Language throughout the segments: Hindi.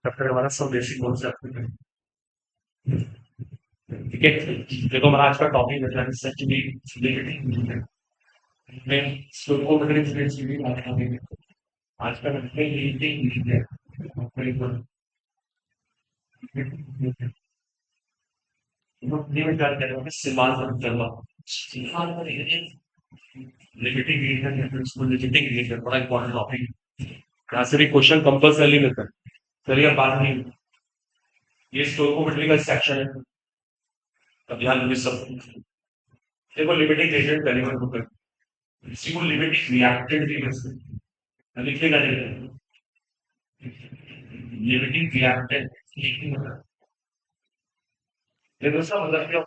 तब तक हमारा सब बेसिक कॉन्सेप्ट है। ठीक है, देखो हमारा आज का टॉपिक है सेक्चुअली मैं स्टोको मेथड की बात करेंगे। आज का मीटिंग है में क्या करेंगे सीमांत करना लिमिटिंग रीजन उसको लिमिटिंग रीजन बड़ा इंपॉर्टेंट टॉपिक है। यहाँ से भी क्वेश्चन कंपल्सरी लेता है। चलिए अब बात नहीं, ये स्टोकोमेट्री का सेक्शन है। अब ध्यान दीजिए सब, देखो लिमिटिंग एजेंट एलिमेंट होकर इसी को लिमिटिंग रिएक्टेंट भी कहते हैं। लिखेगा लिमिटिंग रिएक्टेंट लिखेगा, देखो इसका मतलब क्या,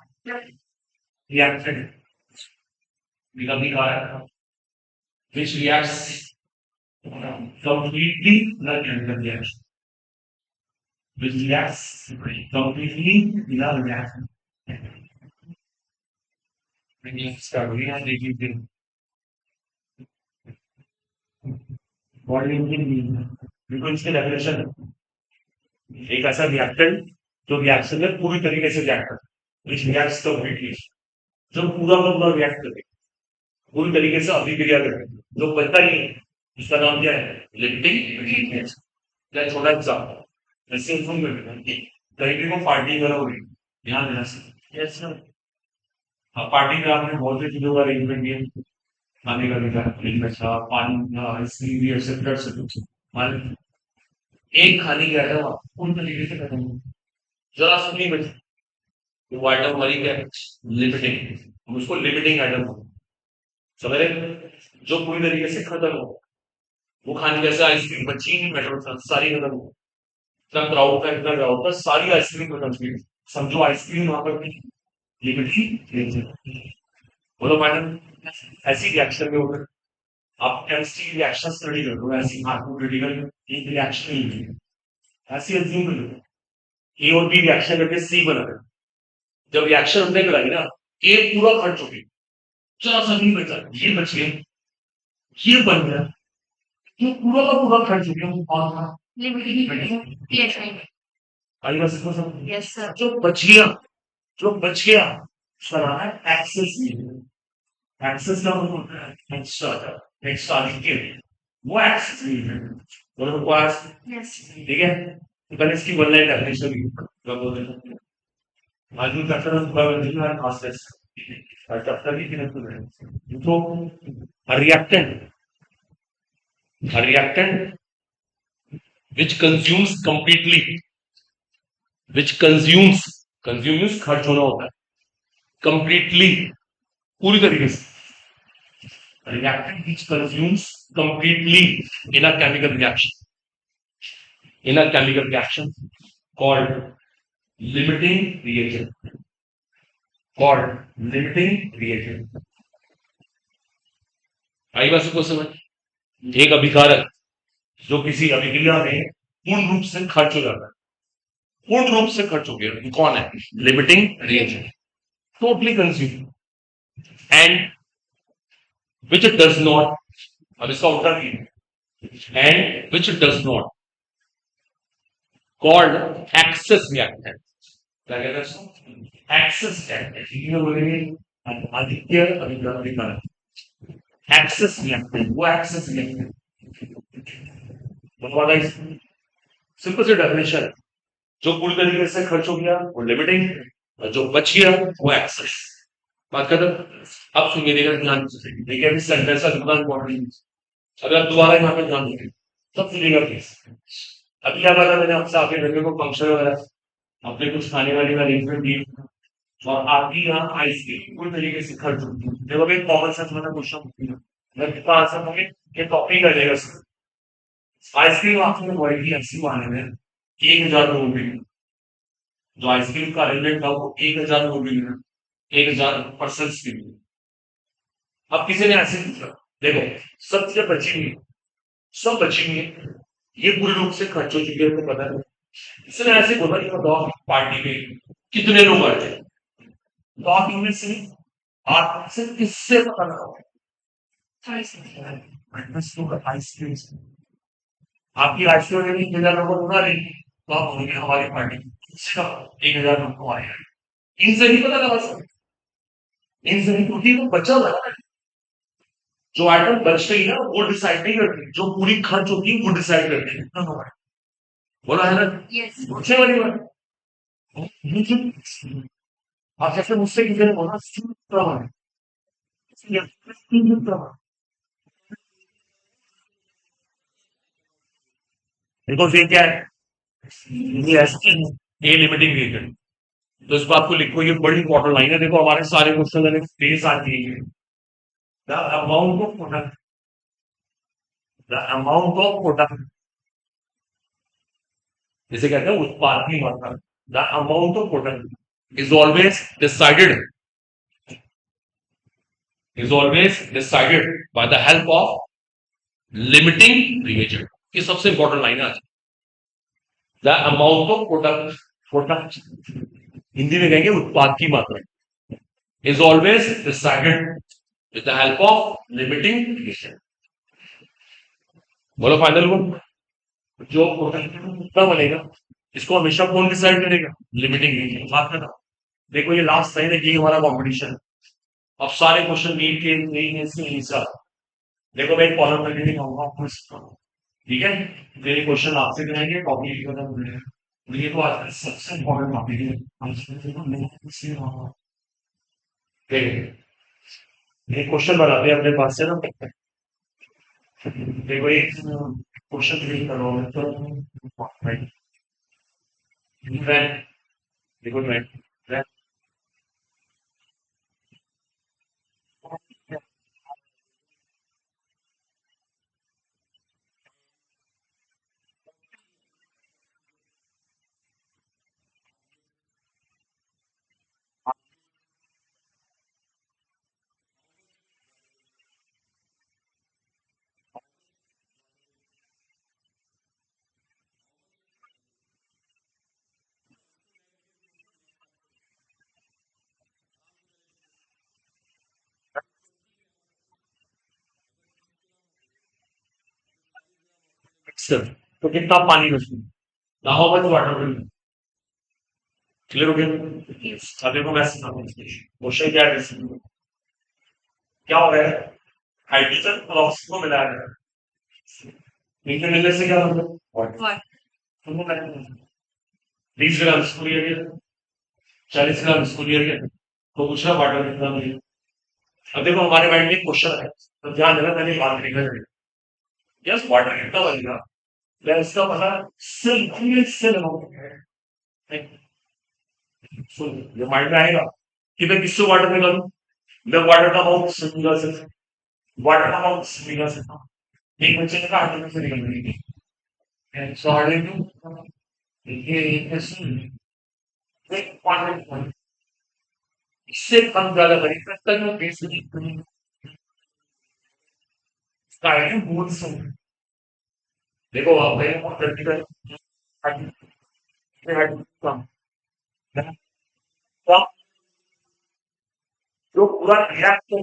रिएक्टेंट कभी कहा है which reacts completely in a chemical reaction, which reacts completely in a reaction. Start हो गया देखिए बॉडी बिल्कुल इसके डेफिनेशन एक ऐसा रिएक्टेंट जो रिएक्शन में पूरी तरीके से रिएक्ट करता है, which reacts completely, जो पूरा का पूरा रिएक्ट करे, पूरी तरीके से अभिक्रिया करे, जो बचता ही नहीं, इसका नाम क्या है लिमिटिंग। या छोटा एग्जाम्पल जैसे कहीं भी को पार्टी करोगे, ध्यान देना सर, यस सर, अब पार्टी में आपने बहुत सी चीजों का अरेंजमेंट किया, खाने का भी था, फ्रिज में था, पानी आइसक्रीम भी एक्सेट्रा एक्सेट्रा, मान एक खाने की आइटम आप पूरी तरीके से खत्म हो, जरा सा नहीं बची, तो वो आइटम हमारी क्या है लिमिटिंग, हम उसको लिमिटिंग आइटम समझ रहे, जो पूरी तरीके से खत्म हो, वो खाने जैसे आइसक्रीम बची ही नहीं, मेट्रो सारी खत्म हो, इतना क्राउड था सारी आइसक्रीम खत्म हुई, समझो आइसक्रीम वहां पर लिमिट बोलो मैडम, ऐसी रिएक्शन में होकर आप केमिस्ट्री रिएक्शन स्टडी कर लो, ऐसी क्रिटिकल एक रिएक्शन ही है, ऐसी अज्यूम कर लो ए और बी रिएक्शन करके सी बना है, जब रिएक्शन होने को लगी ना ए पूरा खट चुकी, चलो सा नहीं बचा, ये बच गया, ये बन गया, ये पूरा का पूरा खट चुके हैं कौन था आई बस इसको सब यस सर, जो बच गया, जो बच गया उसका नाम है एक्सेस, एक्सेस का मतलब होता है एक्स्ट्रा, एक्स्ट्रा लिखे वो एक्सेस नहीं है, बोलो क्लास यस, ठीक है, तो पहले इसकी वन लाइन डेफिनेशन भी कब बोलते हैं आज भी चैप्टर में है प्रोसेस, और चैप्टर की कितने तो reactant, a reactant which consumes completely, which consumes, consume means खर्च होना होता है, completely पूरी तरीके से, reactant which consumes completely in a chemical reaction, in a chemical reaction called limiting reagent, called limiting reagent। आई बात को समझ, एक अभिकारक जो किसी अभिक्रिया में पूर्ण रूप से खर्च हो जाता है, पूर्ण रूप से खर्च हो गया, कौन है limiting reagent, totally consume, and which does not, अब इसका उल्टा भी है, and which does not called excess reactant, क्या कहते हैं एक्सेस रिएक्टेंट, बोलेंगे आदित्य अभिकारक, एक्सेस रिएक्टेंट, वो एक्सेस रिएक्टेंट सिंपल से डेफिनेशन है, जो पूरी तरीके से खर्च हो गया वो लिमिटिंग, और जो बच गया वो एक्सेस। बात कर, अब सुनिए देखिए ध्यान से, देखिए अभी सेंटेंस का कितना इंपॉर्टेंट, अगर दोबारा यहाँ पे ध्यान देंगे तब सुनिएगा प्लीज। अभी क्या बात है, मैंने आपसे आपके लड़के को फंक्शन वगैरह अपने कुछ खाने वाने का अरेंजमेंट दी, और आपकी यहाँ आइसक्रीम पूरी तरीके से खर्च होती है, देखो भाई कॉमन सेंस वाला क्वेश्चन मैं कितना आंसर होंगे, ये टॉपिक आ जाएगा सर, आइसक्रीम आपने क्वालिटी ऐसी माने में 1000 रुपए, जो आइसक्रीम का अरेंजमेंट था वो 1000 रुपए में, 1000% के लिए। अब किसी ने ऐसे पूछा, देखो सब चीजें बची हुई, सब बची हुई है, ये पूरी रूप से खर्च हो चुकी है, तो पता है, इसने ऐसे बोला कि बताओ पार्टी में कितने लोग आए थे, तो आप इनमें से आप से किससे पता लगाओ, आइसक्रीम, आपकी आइसक्रीम 1000 लोगों को बना रही, तो आप बोलोगे हमारी पार्टी किसी का 1,000 रुपये आएगा। इनसे नहीं पता लगा सकते, इनसे नहीं, क्योंकि वो बचा हुआ है ना। जो आइटम बच गई ना वो डिसाइड नहीं करती, जो पूरी खर्च होती है वो डिसाइड करती है कितना हुआ है। बोला है ना, पूछने वाली बात। आप जैसे मुझसे किसी ने बोला बिकॉज ये क्या है, ये ऐसा ए लिमिटिंग रीजन। तो इस बात को लिखो, ये बड़ी इंपॉर्टेंट लाइन है। देखो हमारे सारे क्वेश्चन मैंने फेस आती है। The amount of product, the amount of product, जिसे कहते हैं उत्पाद की मात्रा। The amount of product is always decided, is always decided by the help of limiting reagent. ये सबसे इंपॉर्टेंट लाइन है आज। The amount of product, product Hindi में कहेंगे उत्पाद की मात्रा, is always decided with the help of limiting reagent. बोलो फाइनल को, जो प्रोडक्ट कितना बनेगा इसको हमेशा कौन डिसाइड करेगा, लिमिटिंग रिएजेंट। बात करना। देखो ये लास्ट लाइन है, ये हमारा कॉम्पिटिशन है। अब सारे क्वेश्चन नीट के नहीं इसके हिसाब। देखो मैं एक कॉलम करके दिखाऊंगा आपको इसका, ठीक है। मेरे क्वेश्चन आपसे कराएंगे, टॉपिक लिखा था मैंने। और ये तो आज का सबसे इम्पोर्टेंट टॉपिक है। आज के देखो मैं किसी देखो एक क्वेश्चन बनाते हैं अपने पास से ना। देखो एक क्वेश्चन क्लिक करो तो राइट, ट्रेंड, देखो ट्रेंड, तो कितना पानी उसमें, how much water will, clear हो गया। अब देखो मैं क्वेश्चन क्या है, क्या हो रहा है, हाइड्रोजन और ऑक्सीजन को मिला रहा है। नीचे मिलने से क्या मतलब वाटर, 20 ग्राम इसको लिया गया, 40 ग्राम इसको लिया गया, तो पूछा वाटर कितना मिलेगा। अब देखो हमारे माइंड में एक क्वेश्चन है, तो ध्यान देना मैंने बात नहीं कर। यस वाटर कितना बनेगा, मैं इसका पता सिर्फ है। सुन ये माइंड में आएगा कि मैं किससे वाटर निकालूं, मैं वाटर का अमाउंट से निकाल सकता हूँ, वाटर का अमाउंट से निकाल सकता हूँ। एक बच्चे ने कहा हार्डवेयर से निकल रही है, सो हार्डवेयर ये एक क्वांटम, इससे कम ज्यादा बड़ी तक मैं बेसिक स्काई बोल सकूं। देखो आप मैंने बहुत जल्दी कर कम है, तो आप जो पूरा रिएक्ट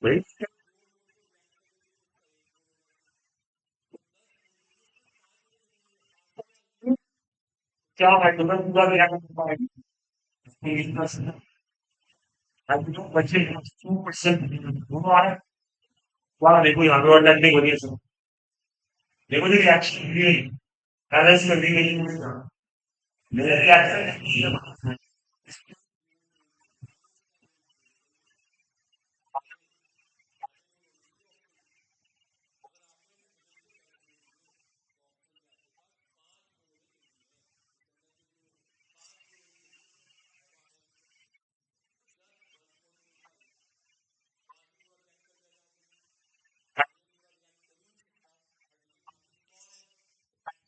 भाई क्या है तुम्हें पूरा दिया अभी तो बचे 2% दोनों आ रहे हैं। वाह देखो यहाँ पे और टेक्निक बनी है सब। देखो जी रिएक्शन भी बैलेंस कर दी गई है। मेरे रिएक्शन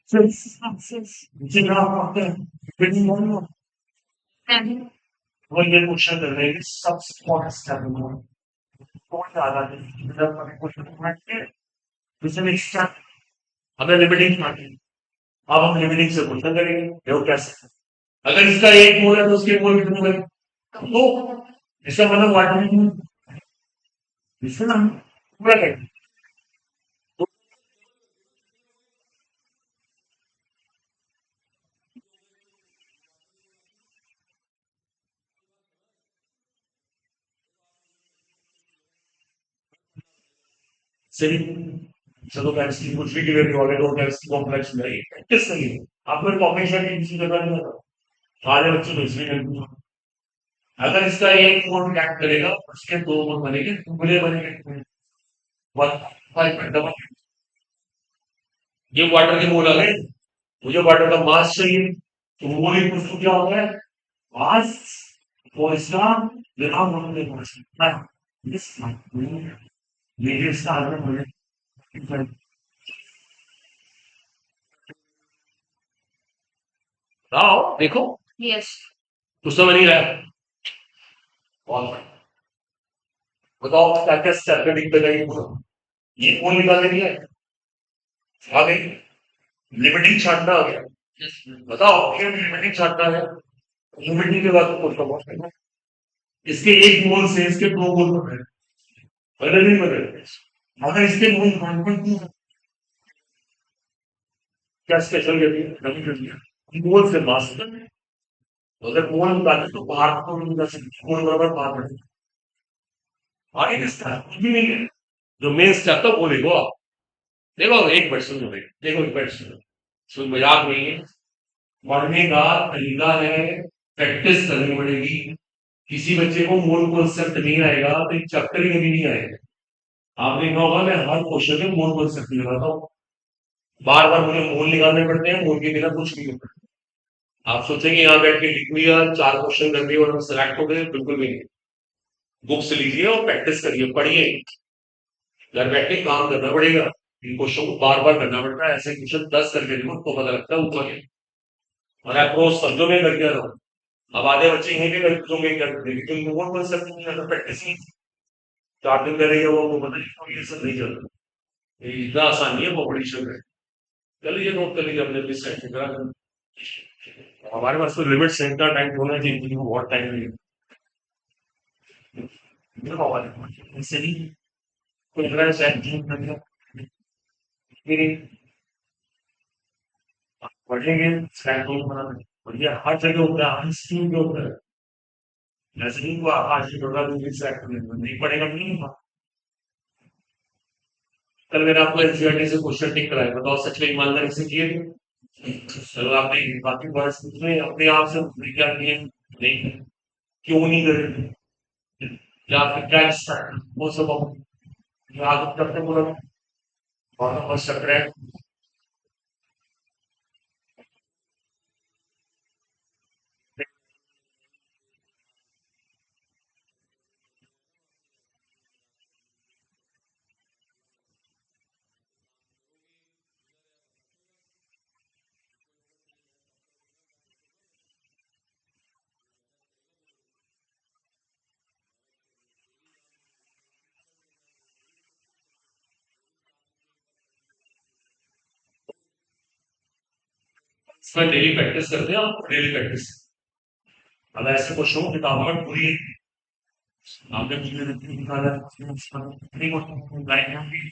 जितना होते हैं वो ये क्वेश्चन कर रहे हैं कि सबसे कौन सा कौन ज्यादा है मतलब हमें क्वेश्चन दूसरे एक्स्ट्रा हमें लिमिटिंग मांगी अब हम लिमिटिंग से क्वेश्चन करेंगे देखो कैसे अगर इसका एक मोल है तो उसके मोल कितने बने तो इसका मतलब वाट इससे ना पूरा करेंगे तो सही चलो केमिस्ट्री कुछ भी क्लियर नहीं होगा तो केमिस्ट्री कॉम्प्लेक्स नहीं प्रैक्टिस नहीं है आपको कॉम्बिनेशन की किसी जगह नहीं होता सारे बच्चों को इसलिए नहीं अगर इसका एक मोल रिएक्ट करेगा उसके दो मोल बनेंगे टुकड़े बनेंगे वन फाइव डबल ये वाटर के मोल आ गए मुझे वाटर का मास चाहिए तो मोल इक्वल टू क्या होता है मास और इसका विराम होने के मास इस ये इसका आधार मुझे बताओ देखो यस कुछ समझ नहीं रहा है और बताओ क्या क्या स्टेप लगाई ये मोल निकालने के लिए आ गई लिमिटिंग छांटना आ गया बताओ क्यों लिमिटिंग छांटना है लिमिटिंग के बाद तो कुछ इसके एक मोल से इसके दो मोल बने बदल नहीं बदल अगर इसके मोल कॉन्फिडेंट नहीं है, क्या स्पेशल कहती है कमी करती है मोल से मास तो अगर मोल निकाले तो बाहर तो नहीं निकाल सकते मोल बराबर बाहर बढ़े आगे किसका कुछ भी नहीं है जो मेन स्टेप था वो देखो आप देखो एक मिनट सुनो देखो एक मिनट सुनो सुन मजाक नहीं है पढ़ने का तरीका है प्रैक्टिस करनी पड़ेगी किसी बच्चे को मोल कॉन्सेप्ट नहीं आएगा तो एक चैप्टर ही कभी नहीं आएगा आपने देखा होगा मैं हर क्वेश्चन में मोल कॉन्सेप्ट लगाता हूँ बार बार मुझे मोल निकालने पड़ते हैं मोल के बिना कुछ नहीं होता आप सोचेंगे यहाँ बैठ के लिख लिया चार क्वेश्चन कर लिए और हम सेलेक्ट हो गए बिल्कुल भी नहीं बुक से लीजिए और प्रैक्टिस करिए पढ़िए घर बैठ के काम करना पड़ेगा इन क्वेश्चन को बार बार करना पड़ता है ऐसे क्वेश्चन 10 करके देखो तो पता लगता है ऊपर और अप्रोच समझो में करके रहो अब आधे बच्चे यहीं पे होंगे क्या लेकिन वो कॉन्सेप्ट नहीं आता प्रैक्टिस ही 4 दिन करेंगे वो पता नहीं क्यों ये सब नहीं चल रहा ये इतना आसान नहीं है वो बड़ी चल रहा है कर लीजिए नोट कर लीजिए अपने अपनी सेट करा हमारे पास तो लिमिट से इतना टाइम होना चाहिए क्योंकि बहुत टाइम नहीं है इससे नहीं कोई अगर सेट फिर पढ़ेंगे सेट बनाना बढ़िया हर जगह होता है हर स्कूल में होता है ऐसे नहीं हुआ आज की होगा दूसरी सेट नहीं पढ़ेगा तो नहीं होगा कल मैंने आपको एनसीईआरटी से क्वेश्चन टिक कराया बताओ सच में ईमानदारी से किए थे चलो आपने बाकी वर्ड्स में अपने आप से क्या किए नहीं क्यों नहीं करे या फिर क्या वो सब आदत करते बोला बहुत बस चक्र है इसमें डेली प्रैक्टिस करते हैं आप डेली प्रैक्टिस अब ऐसे क्वेश्चन किताबों में पूरी आपने मुझे निकाला नहीं वो लाइन भी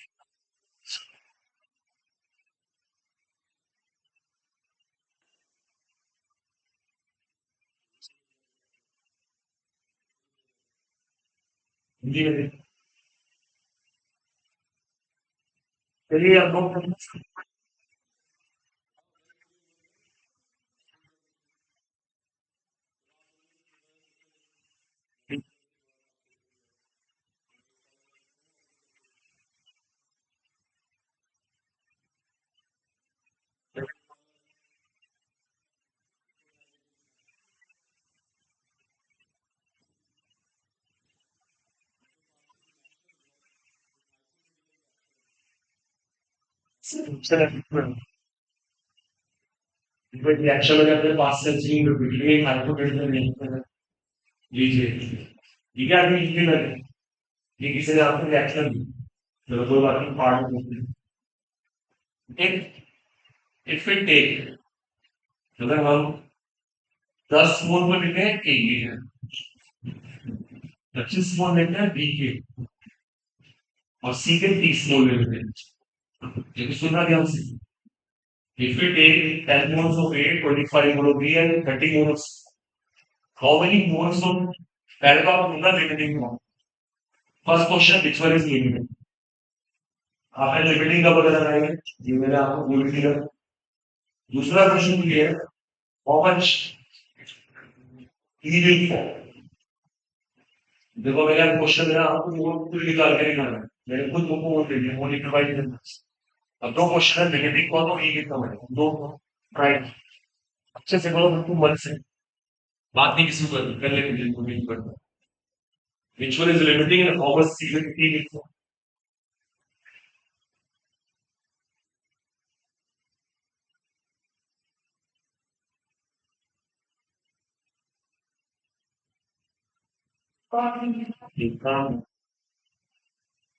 हिंदी में चलिए अब लोग रिएक्शन में अपने पास से चीन वीडियो हाइपोथेटिकल नहीं लीजिए ठीक है अभी हिंदी में ये किसी ने आपको रिएक्शन दी चलो दो बार की पार्ट में एक इफ वी टेक अगर हम 10 मोल में लेते हैं ए की है 25 मोल लेते हैं बी के और सी के 30 मोल लेते हैं ये भी सुनना ध्यान से if we take 10 moles of A, 25 mole of B and 30 moles, how many moles of पहले तो आप ढूंढना लिमिटिंग का first question which one is limiting आपने लिमिटिंग का पता लगाएंगे ये मैंने आपको बोल दिया दूसरा क्वेश्चन ये है how much E will fall देखो मैंने क्वेश्चन है आपको वो खुद निकाल के निकालना है मैंने खुद बुक बोल दी वो लिख प्रोवाइड करना अब दो क्वेश्चन है लिमिटिंग कौन और ई कितना बनेगा दो राइट अच्छे से बोलो बिल्कुल मन से बात नहीं किसी को कर लेंगे बिल्कुल नहीं करना which one is limiting and how much C will be इतना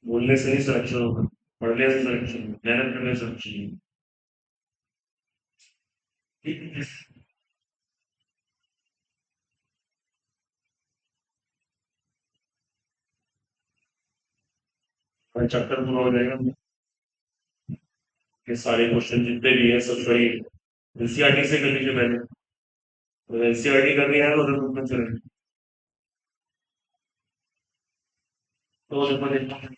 बोलने से ही सिलेक्शन होगा पढ़ने से सिलेक्शन मेहनत करने से सिलेक्शन चैप्टर पूरा हो जाएगा ये सारे क्वेश्चन जितने भी है सब सही एनसीईआरटी से कर लीजिए पहले तो एनसीईआरटी करनी है तो उधर बुक में चले तो जब देखता हूँ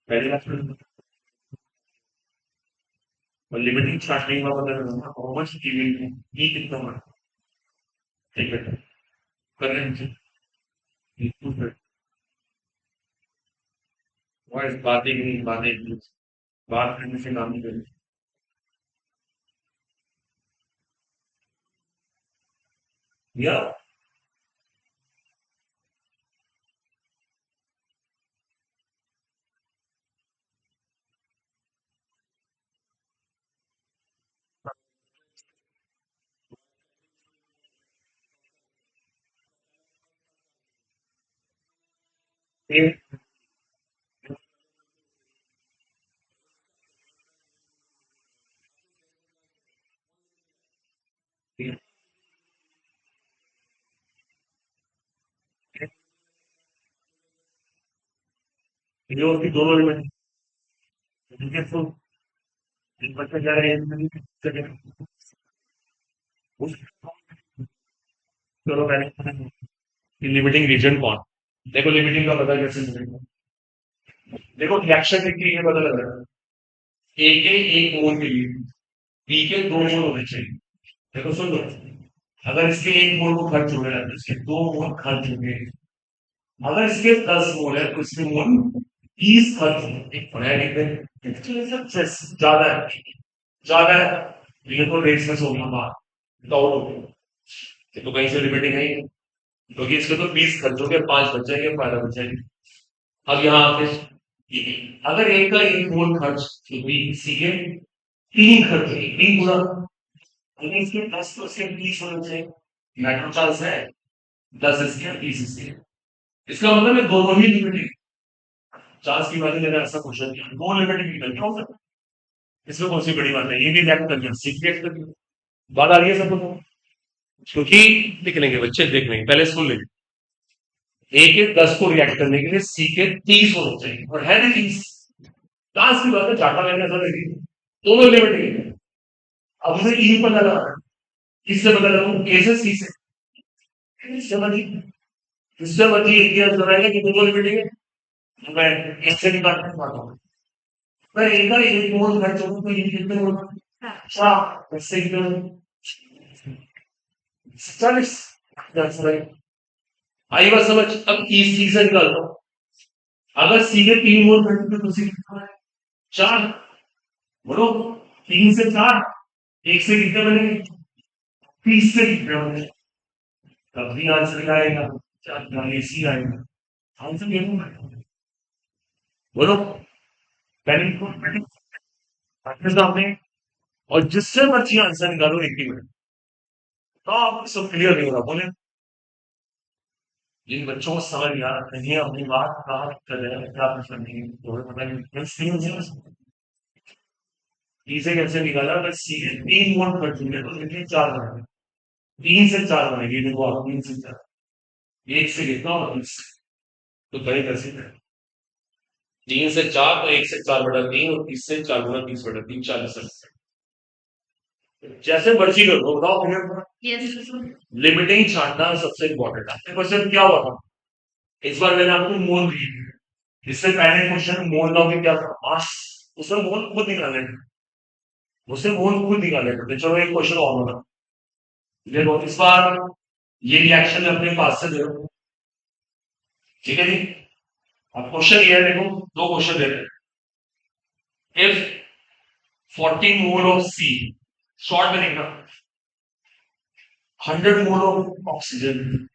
पहले क्लास में लिमिटिंग स्टार्टिंग में पता करना हाउ मच गिविंग ई कितना है ठीक है कर रहे हैं बिल्कुल वॉइस बातें की बातें बात करने से काम नहीं करें या ये ये उसकी दोनों में ठीक तो एक बच्चा जा रहा है उस चलो पहले लिमिटिंग रीजन कौन देखो लिमिटिंग का पता कैसे चलेगा देखो रिएक्शन देखिए ये पता लग रहा है ए के एक मोल के लिए बी के दो मोल होने चाहिए देखो सुन लो अगर इसके एक मोल को खर्च हो रहा है तो इसके दो मोल खर्च हो गए अगर इसके 10 मोल है तो इसके मोल 20 खर्च हो एक बड़ा ज्यादा है ज्यादा है ये तो रेस में सोना बात डाउट हो गया ये तो कहीं से लिमिटिंग है ही नहीं। क्योंकि इसके तो 20 खर्च हो गए 5 बच जाएंगे फायदा बच जाएगी अब यहाँ पे अगर एक का एक मोल खर्च तो बी सी के 3 खर्च है 3 गुना अगर इसके 10 तो इसके 20 होना चाहिए मेट्रो चांस है 10 इसके 20 इसके इसका मतलब है दोनों ही लिमिटेड चांस की बात है ऐसा क्वेश्चन दो लिमिटेड निकल क्या हो सकता है इसमें कौन सी बड़ी बात है ये भी रिएक्ट कर गया सी रिएक्ट कर गया बात आ रही है सबको क्योंकि लिख लेंगे बच्चे, देख लेंगे, पहले सुन लेंगे। ए के 10 को रिएक्ट करने के लिए सी के 30 होना चाहिए, और है नहीं 30। लास्ट की बात है, डाटा मैंने ऐसा लगी, दोनों लिमिट है। अब उसे ई पता लगा, किससे पता लगाऊं, ए से सी से, इससे मर्जी, इससे मर्जी एक ही आंसर आएगा कि दोनों लिमिट है। मैं एक से निकालने वाला हूँ, मैं एक का एक मोल खर्च होगा तो ये कितने मोल, अच्छा, इससे कितने मोल, 40। आई बात समझ। अब ई सी से निकालता हूँ, अगर सी के 3 मोल खर्च होते तो सी कितना है, 4। बोलो, 3 से 4, एक से कितने बनेंगे, 30 से कितने बनेंगे, तब भी आंसर क्या आएगा, 40 आएगा। आंसर ये होगा। बोलो, पहले आपने, और जिससे मर्जी आंसर निकालो एक ही मिनट, तो आपको सब क्लियर नहीं होगा। बोले, जिन बच्चों को समझ आ नहीं है अपनी बात कहा कर रहे हैं, क्या प्रश्न नहीं है, तो हमें पता नहीं इसे कैसे निकाला, अगर सी के 3 मोल कर दूंगे तो कितने, 4 बनेंगे, 3 से 4 बनेगी, देखो आप, 3 से 4, एक से कितना और 30, तो बड़े कैसे करें, 3 से 4 तो 1 से 4 बटा 3, और 30 से 4 गुना 30 बटा 3, 40। जैसे मर्जी कर दो, बताओ मुझे, लिमिटिंग छांटना सबसे इंपॉर्टेंट है। क्वेश्चन क्या हुआ था, इस बार मैंने आपको मोल दी, इससे पहले क्वेश्चन मोल का भी क्या था, मास, उसमें मोल खुद निकालने थे, उससे मोल खुद निकालने थे। चलो एक क्वेश्चन और होगा, देखो इस बार ये रिएक्शन अपने पास से दे दो, ठीक है जी। अब क्वेश्चन ये है, देखो दो क्वेश्चन दे रहे हैं। If 40 mole of C, short में देखना, 100 mole of oxygen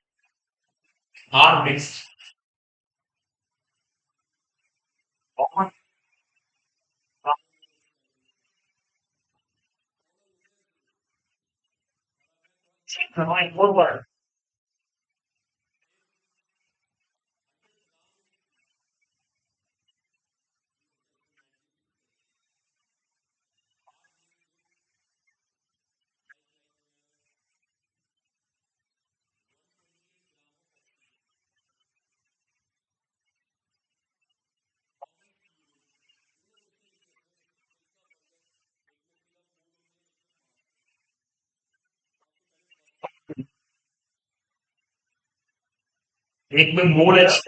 are mixed, एक में मोल है, से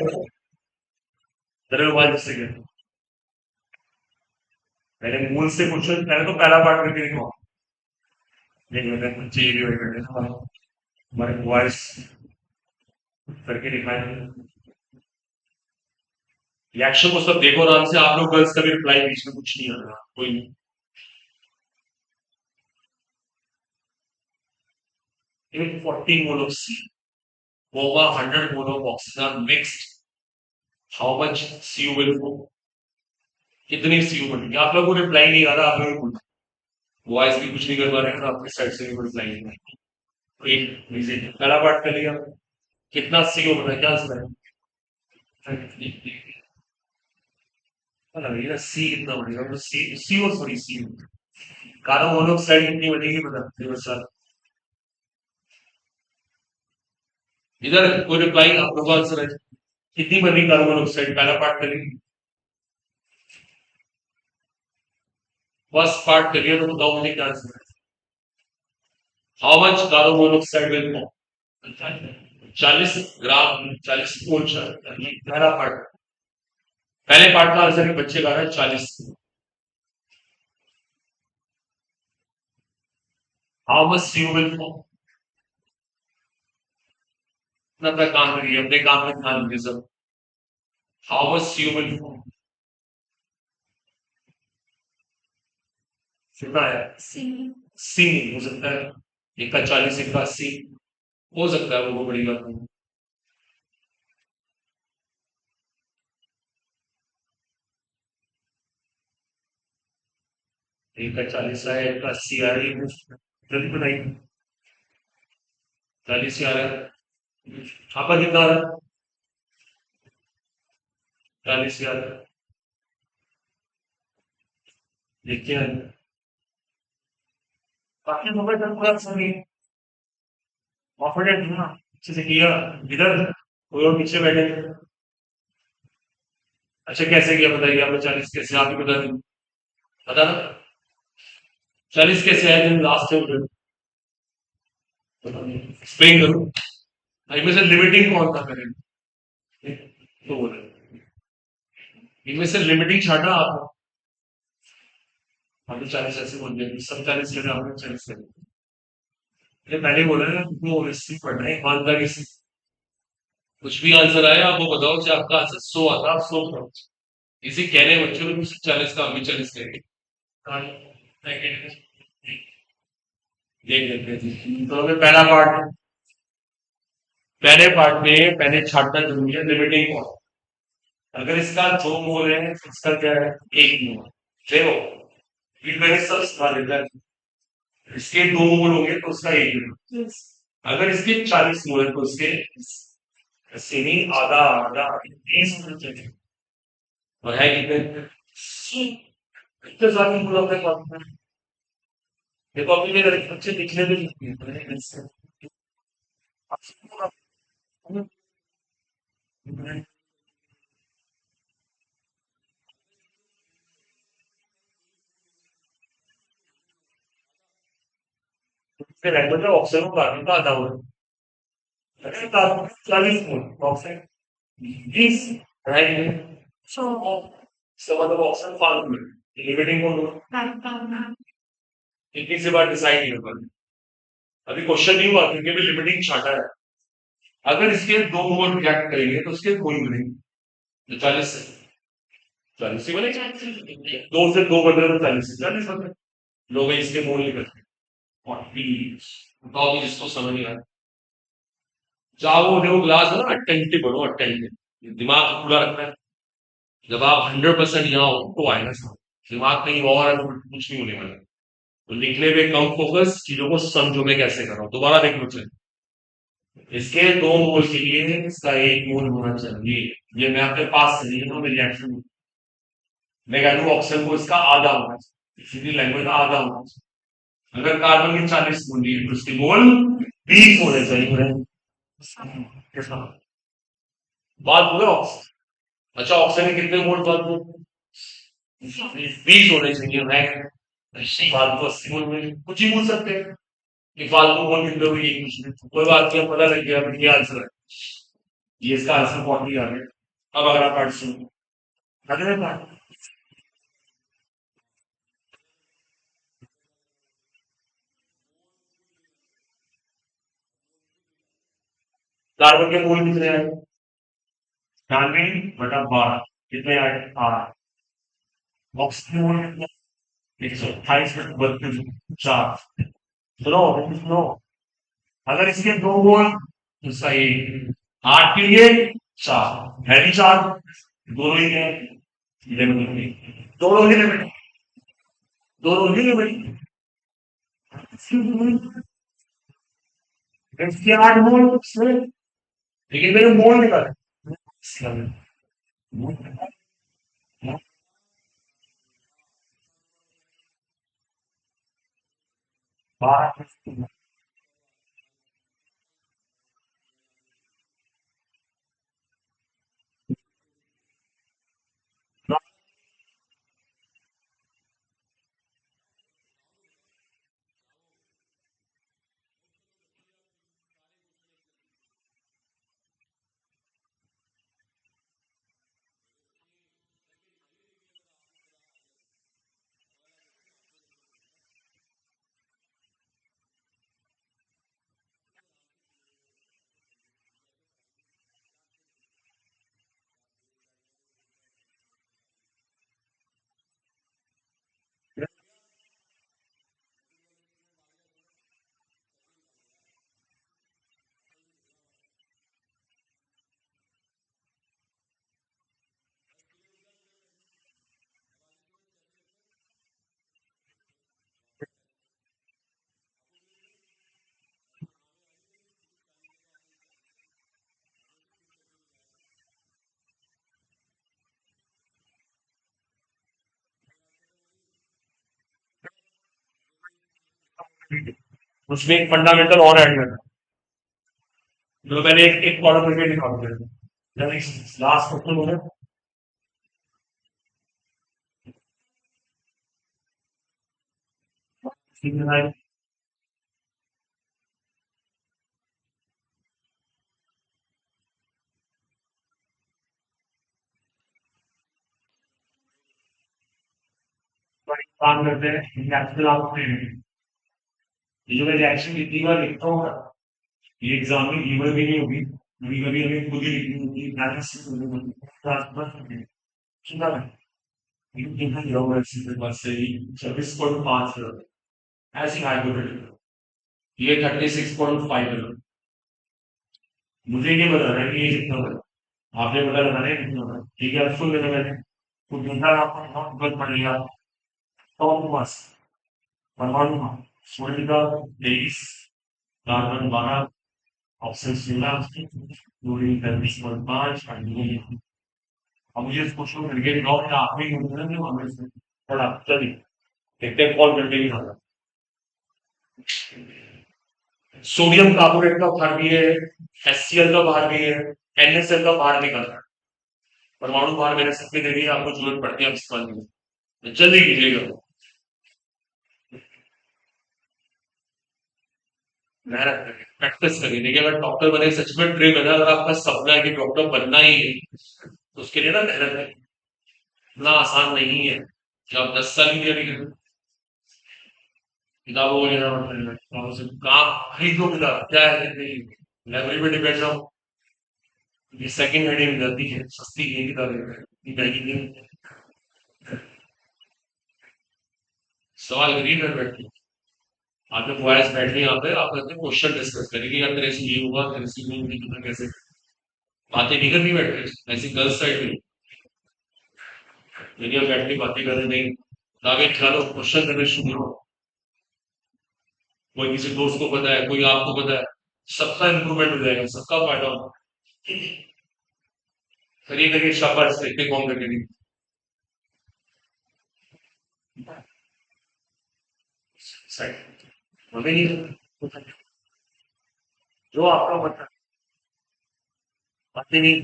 पहले मूल से क्वेश्चन, पहले तो पहला पार्ट करके दिखाओ, देख लेते हैं कुछ चाहिए भी बैठे हमारे वॉइस करके दिखाए, रिएक्शन को सब देखो आराम से, आप लोग गर्ल्स का भी रिप्लाई, बीच में कुछ नहीं आ रहा, कोई नहीं। If 40 mole of C over 100 mole of oxygen are mixed, how much CU will form? कितनी CU बनेगी? आप लोगों को रिप्लाई नहीं आ रहा, आप लोग वॉइस भी कुछ नहीं कर पा रहे हैं, आपके साइड से भी कोई रिप्लाई नहीं है। तो एक विजिट पहला पार्ट कर लिया, कितना सीओ बना, क्या सुना है, सी कितना बनेगा, तो C CO sorry C, carbon monoxide कितनी बनेगी बता सर, इधर कोई रिप्लाई, आप लोग आंसर है, कितनी बनेगी कार्बन मोनोऑक्साइड, पहला पार्ट करेंगे, फर्स्ट पार्ट करिए तो बताओ मुझे क्या आंसर है, how much carbon monoxide will form, 40 ग्राम, 40 मोल, पहला पार्ट, पहले पार्ट का आंसर बच्चे का है 40, how much CO will form, अपना काम करिए, अपने काम में ध्यान दीजिए सब, how much CO will form, कितना है, सी नहीं हो सकता है, एक का 40, एक का 80, हो सकता है, वो बड़ी बात नहीं, एक का 40 है, एक का 80 आ रही है, जल्दी बताइए, 40 आ रहा है, आपका कितना आ रहा है, 40 आ रहा है, देखिए, बाकी तो मैं पूरा सही, कॉन्फिडेंट ना, अच्छे से किया। इधर कोई और पीछे बैठे थे। अच्छा कैसे किया बताइए, आपने 40 कैसे, आप ही बता दीजिए। पता ना 40 कैसे आए दिन लास्ट से उठे? एक्सप्लेन करो इनमें से लिमिटिंग कौन था मेरे? तो बोले इनमें से लिमिटिंग छाटा आप। हम तो 40 ऐसे बोल दिया सब 40 के, आपने 40 कर दिया। ये पहले बोला ना, तुमको हिस्ट्री पढ़ना है ईमानदारी से। कुछ भी आंसर आया आप वो बताओ, चाहे आपका आंसर 100 आता आप 100 करो। इसी कहने बच्चों को 40 का हम भी 40 करेंगे। कहानी देख लेते हैं। तो हमें पहला पार्ट, पहले पार्ट में पहले छाटना जरूरी है लिमिटिंग कौन। अगर इसका 2 मोल है तो इसका क्या है, 1 मोल। देखो फिर मैंने सब सिखा देता है। इसके 2 मोल होंगे तो उसका 1 मोल। अगर इसके 40 मोल है तो उसके सीनी आधा आधा 20 मोल चाहिए। और है कितने, इतने सारे मोल अपने पास में। देखो अभी मेरे बच्चे लिखने भी नहीं है। उसके लैंग्वेज में ऑप्शन को काटने का आता हुआ। अरे 40 मोल ऑप्शन 20 राइट। सो इसका मतलब ऑप्शन फालतू है, लिमिटिंग को इतनी सी बार डिसाइड नहीं होगा। अभी क्वेश्चन नहीं हुआ क्योंकि अभी लिमिटिंग छाटा है। अगर इसके 2 मोल रिएक्ट करेंगे तो उसके मोल बनेंगे। तो 40 से 40 से बने, 2 से 2 बन रहे तो 40 से 40 बन रहे। लोग इसके मोल निकलते हैं 40। बताओ भी जिसको समझ नहीं आया। चाहे वो जो ग्लास है ना, अटेंटिव बनो, अटेंटिव दिमाग खुला रखना है। जब आप 100% यहाँ हो तो आएगा समझ। दिमाग कहीं और है तो कुछ नहीं होने वाला। तो लिखने पे कम फोकस, चीजों को समझो मैं कैसे कर रहा हूँ, दोबारा देख लो चलिए। इसके 2 मोल के लिए इसका 1 मोल होना चाहिए। ये मैं अपने पास से नहीं तो मेरी रिएक्शन, मैं कह दूं ऑप्शन को इसका आधा होना चाहिए, इसीलिए लैंग्वेज का आधा होना चाहिए। अगर कार्बन के 40 मोल लिए तो उसके मोल 20 होने चाहिए। कैसा बात बोले ऑक्सीजन। अच्छा ऑक्सीजन के कितने मोल बात बोल, 20 होने चाहिए। मैं फालतू 80 मोल में कुछ ही बोल सकते हैं कि फालतू मोल कितने हुए, एक कुछ नहीं। कोई बात नहीं, पता लग गया ये आंसर है। ये इसका आंसर 40 आ गया। अब अगला पार्ट सुनो। अगले पार्ट कार्बन के मोल कितने आए, 98/12 कितने आए 8। ऑक्सीजन के मोल कितने, 128/32 4। सुनो सुनो, अगर इसके 2 मोल तो सही, 8 के लिए 4 है भी 4, दोनों ही है लिमिट, दोनों ही लिमिट, दोनों ही लिमिट। इसके 8 मोल से, लेकिन मैंने मोल निकाले। 12 उसमें एक फंडामेंटल और ऐड करना, तो मैंने एक कॉलम करके दिखा दिया लास्ट क्वेश्चन हो गया ठीक है भाई बड़ी काम करते हैं नेशनल आपको ये जो मैं रिएक्शन कितनी बार लिखता हूँ ना ये एग्जाम में लीवर भी नहीं होगी कभी कभी हमें खुद ही लिखनी होगी एनालिसिस करनी होगी बस सुना है ये कितना योग है इससे बस से ही 26.5 ऐसी हाइपोथेटिकल ये 36.5 मुझे ये बता रहा है कि ये कितना बड़ा आपने बता लगाना है कितना बड़ा ठीक है अब सुन लेना मैंने तो दूसरा आपको बहुत गलत पड़ेगा टॉप बस परमाणु सूर्य का 23 कार्बन 12 ऑक्सीजन 16 क्लोरीन 35.5 हाइड्रोजन अब मुझे इस क्वेश्चन को करके दिखाओ या आप ही नहीं हमें से थोड़ा चलिए देखते हैं कौन करके दिखाता सोडियम कार्बोनेट का बाहर भी है HCl का बाहर भी है NaCl का बाहर निकल रहा है परमाणु बाहर मैंने सबके दे दिए आपको जरूरत पड़ती है इस्तेमाल की तो जल्दी कीजिएगा मेहनत करिए प्रैक्टिस करिए देखिए अगर डॉक्टर बने सच में ड्रीम है ना अगर आपका सपना है कि डॉक्टर बनना ही है तो उसके लिए ना मेहनत करिए इतना आसान नहीं है कि आप 10 साल की तैयारी करें किताबों को लेना पड़ता है किताबों से काम खरीदो किताब क्या है लाइब्रेरी पे डिपेंड रहो ये सेकंड हैंड ही मिल जाती है सस्ती ये किताबें महंगी नहीं सवाल करिए घर बैठ के आपके बॉयज बैठ के यहाँ पे आप अपने क्वेश्चन डिस्कस करेंगे यार तेरे से ये हुआ तेरे से ये नहीं पता कैसे बातें नहीं करनी बैठ के ऐसी गर्ल्स साइड में यदि आप बैठ के बातें कर रहे नहीं आगे चलो क्वेश्चन करने शुरू करो कोई किसी दोस्त को पता है कोई आपको पता है सबका इंप्रूवमेंट हो जाएगा सबका फायदा होगा करिए करिए शाबाश देखते कौन करके नहीं साइड हमें नहीं जो आपका पता बातें नहीं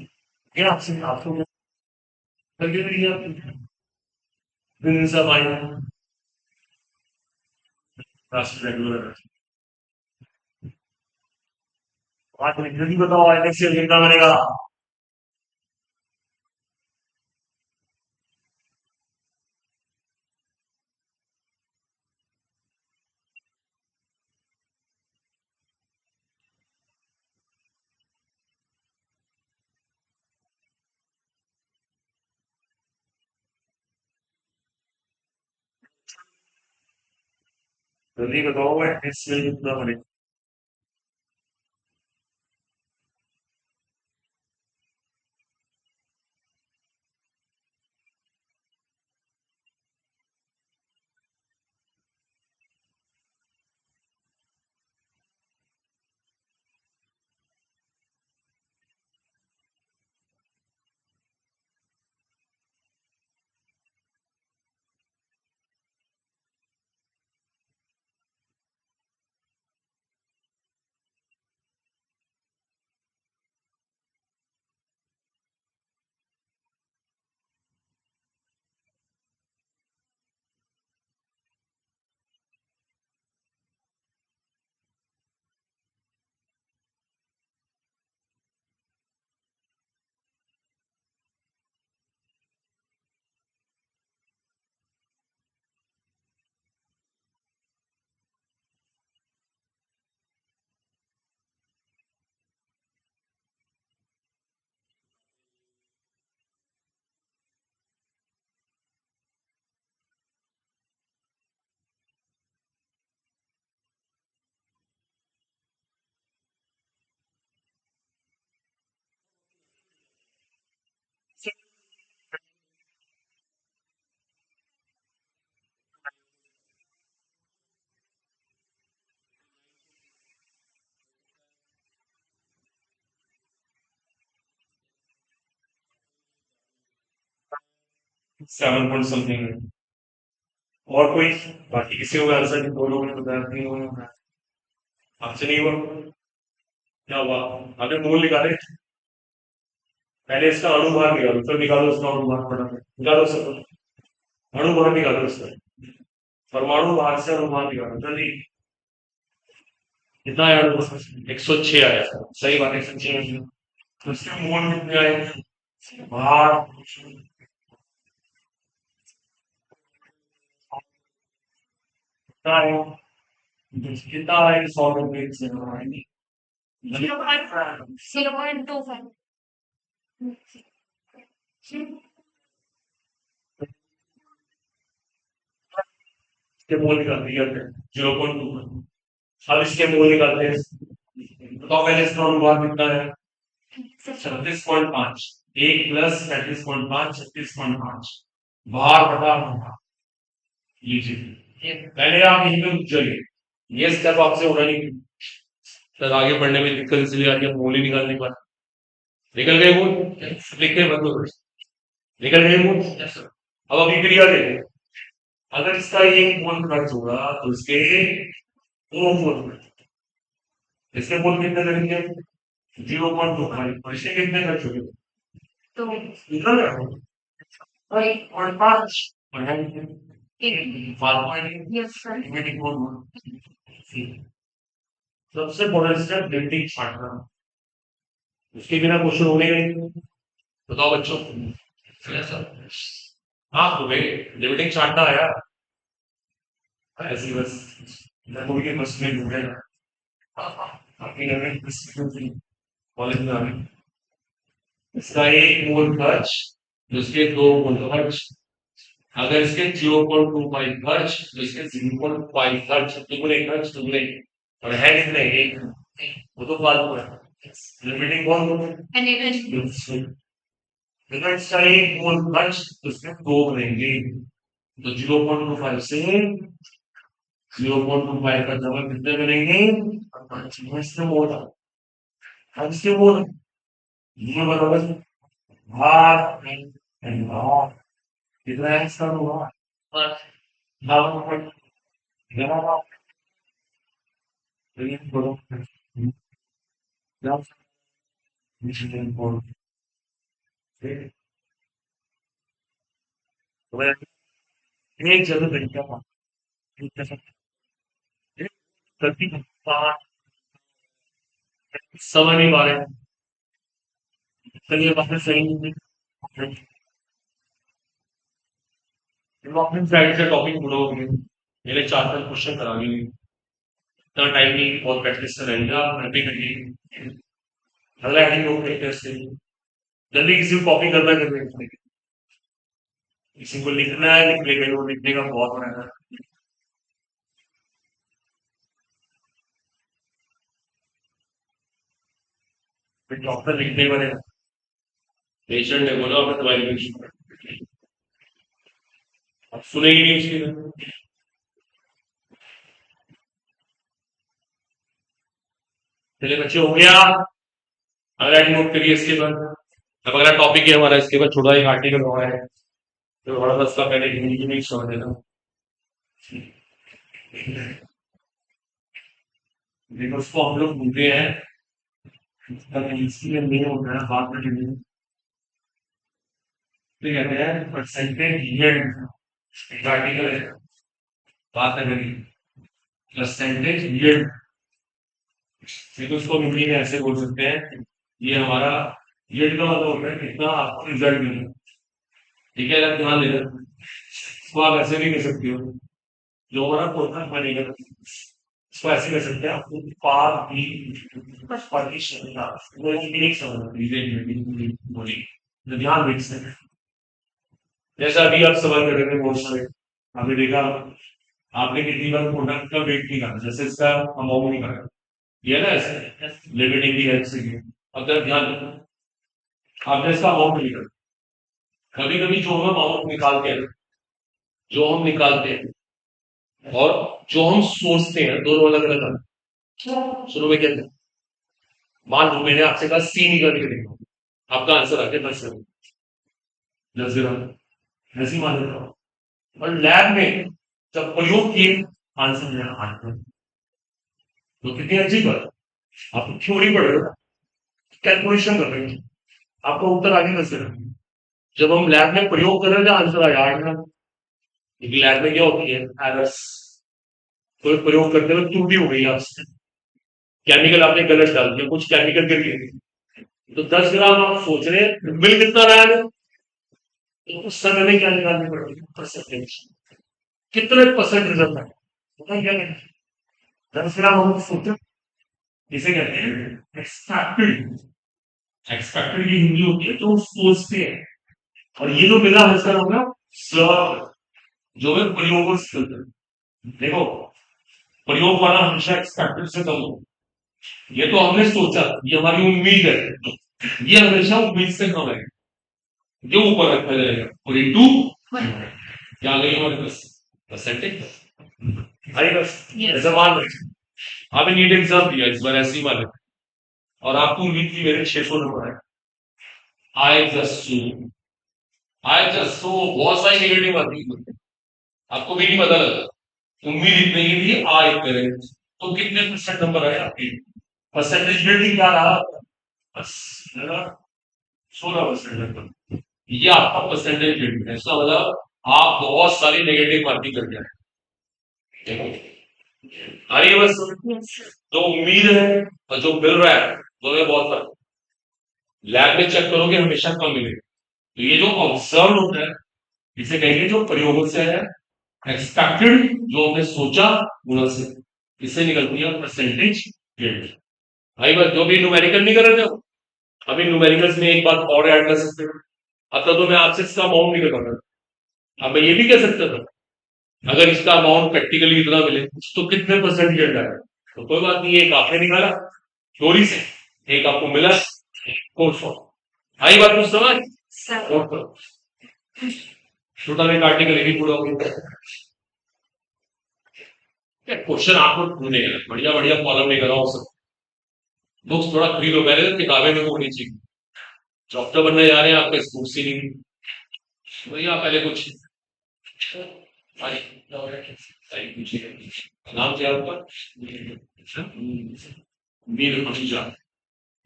क्या आपसे आपको करके नहीं आप दिन सब आए राष्ट्र रेगुलर बात में जल्दी बताओ एलेक्सियस कितना बनेगा जल्दी बताओ एलेक्सियस कितना बनेगा सेवन पॉइंट समथिंग और कोई बाकी किसी को आंसर नहीं दो लोगों ने बताया तीन लोगों ने बताया आपसे नहीं हुआ क्या हुआ? आपने मोल निकाले, पहले इसका अणुभार निकालो, फिर निकालो इसका अणुभार, फटाफट निकालो सब, अणुभार निकालो इसका, परमाणु भार से अणुभार निकालो जल्दी। कितना आया अणुभार? 106 आया। सही बात है, 106। तो इसके मोल कितने आए? भार कितना आया? कितना आया 100 से बनाएंगे? 0.25। इसके मोल निकालते हैं 0.2। अब इसके मोल निकालते हैं, बताओ पहले इसका अनुपात कितना है? 36.5। 1 प्लस 36.5, 36.5 भार बटा अणुभार। लीजिए, पहले आप यहीं पे रुक जाइए, ये स्टेप आपसे होना नहीं, सर आगे बढ़ने में दिक्कत इसलिए आगे मोल ही निकाल नहीं पाए। निकल गए मोल, लिखने बंद करो, निकल गए मोल। अब अभी क्रिया देखें, अगर इसका एक मोल खर्च होगा तो इसके दो मोल, इसके मोल कितने लगेंगे? 0.25। और इसके कितने खर्च होंगे? तो निकल रहा और 1.5 और है 5.8। Yes sir. लिमिटिंग मोल। सबसे बड़ा स्टेप लिमिटिंग छांटना, उसके बिना क्वेश्चन होने ही नहीं। बताओ बच्चों, सर हाँ हो गए, लिमिटिंग छांटना आया ऐसी बस, मूवी के बस में ढूंढे ना, अपनी घर में कॉलेज में आने, इसका एक मोल खर्च, उसके दो मोल खर्च, अगर इसके 0.25 खर्च तो इसके 0.5 खर्च, दुगने खर्च दुगने, और है कितने? एक, वो तो फालतू है, लिमिटिंग कौन होगा? अगर इसका एक मोल खर्च तो इसमें दो बनेंगे, तो 0.25 से 0.25 का जगह कितने बनेंगे? इससे मोल, अब इसके मोल ये बराबर भार एंड भार, कितना है इसका भार? भार बराबर एक जगह तरीका था, गलती समझ नहीं पा रहे हैं। चलिए बातें सही नहीं है। तो अपने साइड से टॉपिक पूरा हो गया, मेरे 4-5 क्वेश्चन करा लिए, इतना टाइम नहीं और प्रैक्टिस से रहेंगे, आप घर पे करिए, अगला हेडिंग नोट करते हैं, जल्दी किसी को कॉपी करना है कर लेंगे, किसी को लिखना है लिख लेंगे, वो लिखने का बहुत बड़ा है। फिर डॉक्टर लिखने वाले, पेशेंट ने बोला मैं दवाई नहीं, अब सुनेगी नहीं उसकी। चलिए बच्चे हो गया, अगला नोट करिए इसके बाद। अब अगला टॉपिक है हमारा, इसके बाद छोटा एक आर्टिकल हुआ है, तो बड़ा सा पहले हिंदी में समझ लेना। देखो उसको हम लोग बोलते हैं, इसमें नहीं होता है बात में नहीं, तो कहते हैं परसेंटेज यील्ड, आर्टिकल है, बात है मेरी, परसेंटेज यील्ड, तो उसको हिंदी में ऐसे बोल सकते हैं, ये हमारा यील्ड का मतलब होता है कितना आपको रिजल्ट मिला, ठीक है, अगर ध्यान देना, इसको आप ऐसे भी कह सकते हो, जो हमारा प्रोग्राम बनेगा इसको ऐसे कर सकते हैं, आपको पार भी पार्टीशन वो एक समझ लीजिए बोली, तो ध्यान देख सकते हैं, जैसा अभी आप सवाल कर रहे थे बहुत सारे, आपने देखा, आपने कितनी बार प्रोडक्ट का वेट निकाला, जैसे इसका अमाउंट निकाला, ये ना ऐसे लिमिटिंग की हेल्प से, अगर ध्यान रखना, आपने इसका अमाउंट निकाला, कभी कभी जो हम अमाउंट निकालते हैं, जो हम निकालते हैं और जो हम सोचते हैं, दोनों अलग अलग है। शुरू में कहते हैं, मान लो मैंने आपसे कहा सी निकाल के देखो, आपका आंसर आ गया 10 ऐसी मान लेता हूँ, और लैब में जब प्रयोग किए आंसर मेरा 8, तो कितनी अच्छी बात, आप थ्योरी पढ़ रहे हो, कैलकुलेशन कर रहे हो, आपका उत्तर आगे कैसे रहा? जब हम लैब में प्रयोग कर रहे थे आंसर आया आएगा, लेकिन लैब में क्या होती है एरर्स, कोई प्रयोग करते हुए त्रुटि हो गई आपसे, केमिकल आपने गलत डाल दिया, कुछ केमिकल गिर गए, तो 10 ग्राम आप सोच रहे हैं बिल कितना रहा है, तो उस समय में क्या निकालनी पड़ेगी परसेंटेज, कितने परसेंट रिजल्ट है पता है क्या कहते हैं? 10 ग्राम हम सोचते हैं, जिसे कहते हैं एक्सपेक्टेड, एक्सपेक्टेड की हिंदी होती है जो सोचते हैं, और ये जो मिला है सर होगा सब, जो है प्रयोग से चलता है। देखो प्रयोग वाला हमेशा एक्सपेक्टेड से कम हो, ये तो हमने सोचा, ये हमारी उम्मीद है, ये हमेशा उम्मीद से कम है, जो ऊपर रखा जाएगा और इंटू क्या आ गई हमारे पास परसेंटेज आई बस। Yes. ऐसा मान रहे आपने नीट एग्जाम दिया इस बार ऐसे ही मान लेते, और आपको उम्मीद थी मेरे 600 नंबर है, आई जस्ट आई जस्ट बहुत सारी नेगेटिव आती है, आपको भी नहीं पता लगा, उम्मीद इतनी ही थी आ इतने रहे, तो कितने परसेंट नंबर आए आपके, परसेंटेज बिल्डिंग क्या रहा, बस 16% नंबर, ये आपका परसेंटेज बिल्डिंग है, इसका मतलब आप बहुत सारी नेगेटिव मार्किंग करके आए। देखो आइए बस, जो उम्मीद है और जो मिल रहा है दोनों बहुत फर्क, लैब में चेक करोगे हमेशा कम मिलेगा, तो ये जो ऑब्जर्व होता है इसे कहेंगे जो प्रयोगों से आया, एक्सपेक्टेड जो हमने सोचा गुणा से, इससे निकलती है परसेंटेज रेट। भाई बस जो भी न्यूमेरिकल नहीं कर रहे थे, अभी न्यूमेरिकल्स में एक बात और ऐड कर सकते हो, अब तक तो मैं आपसे इसका अमाउंट नहीं कर रहा, अब मैं ये भी कह सकता था अगर इसका अमाउंट प्रैक्टिकली इतना मिले तो कितने परसेंट रिजल्ट आएगा, तो कोई बात नहीं, एक आपने निकाला चोरी से, एक आपको मिला कोर्स फॉर, आई बात कुछ समझ, सर छोटा में काटने के लिए भी पूरा हो गया। क्वेश्चन आपको ढूंढने हैं, बढ़िया बढ़िया कॉलम लेकर आओ सब, बुक्स थोड़ा खरीदो, पहले तो किताबें में होनी चाहिए, डॉक्टर बनने जा रहे हैं आपके बुक्स ही नहीं, भैया पहले कुछ पूछिए, नाम क्या आपका, मीर हमीजा,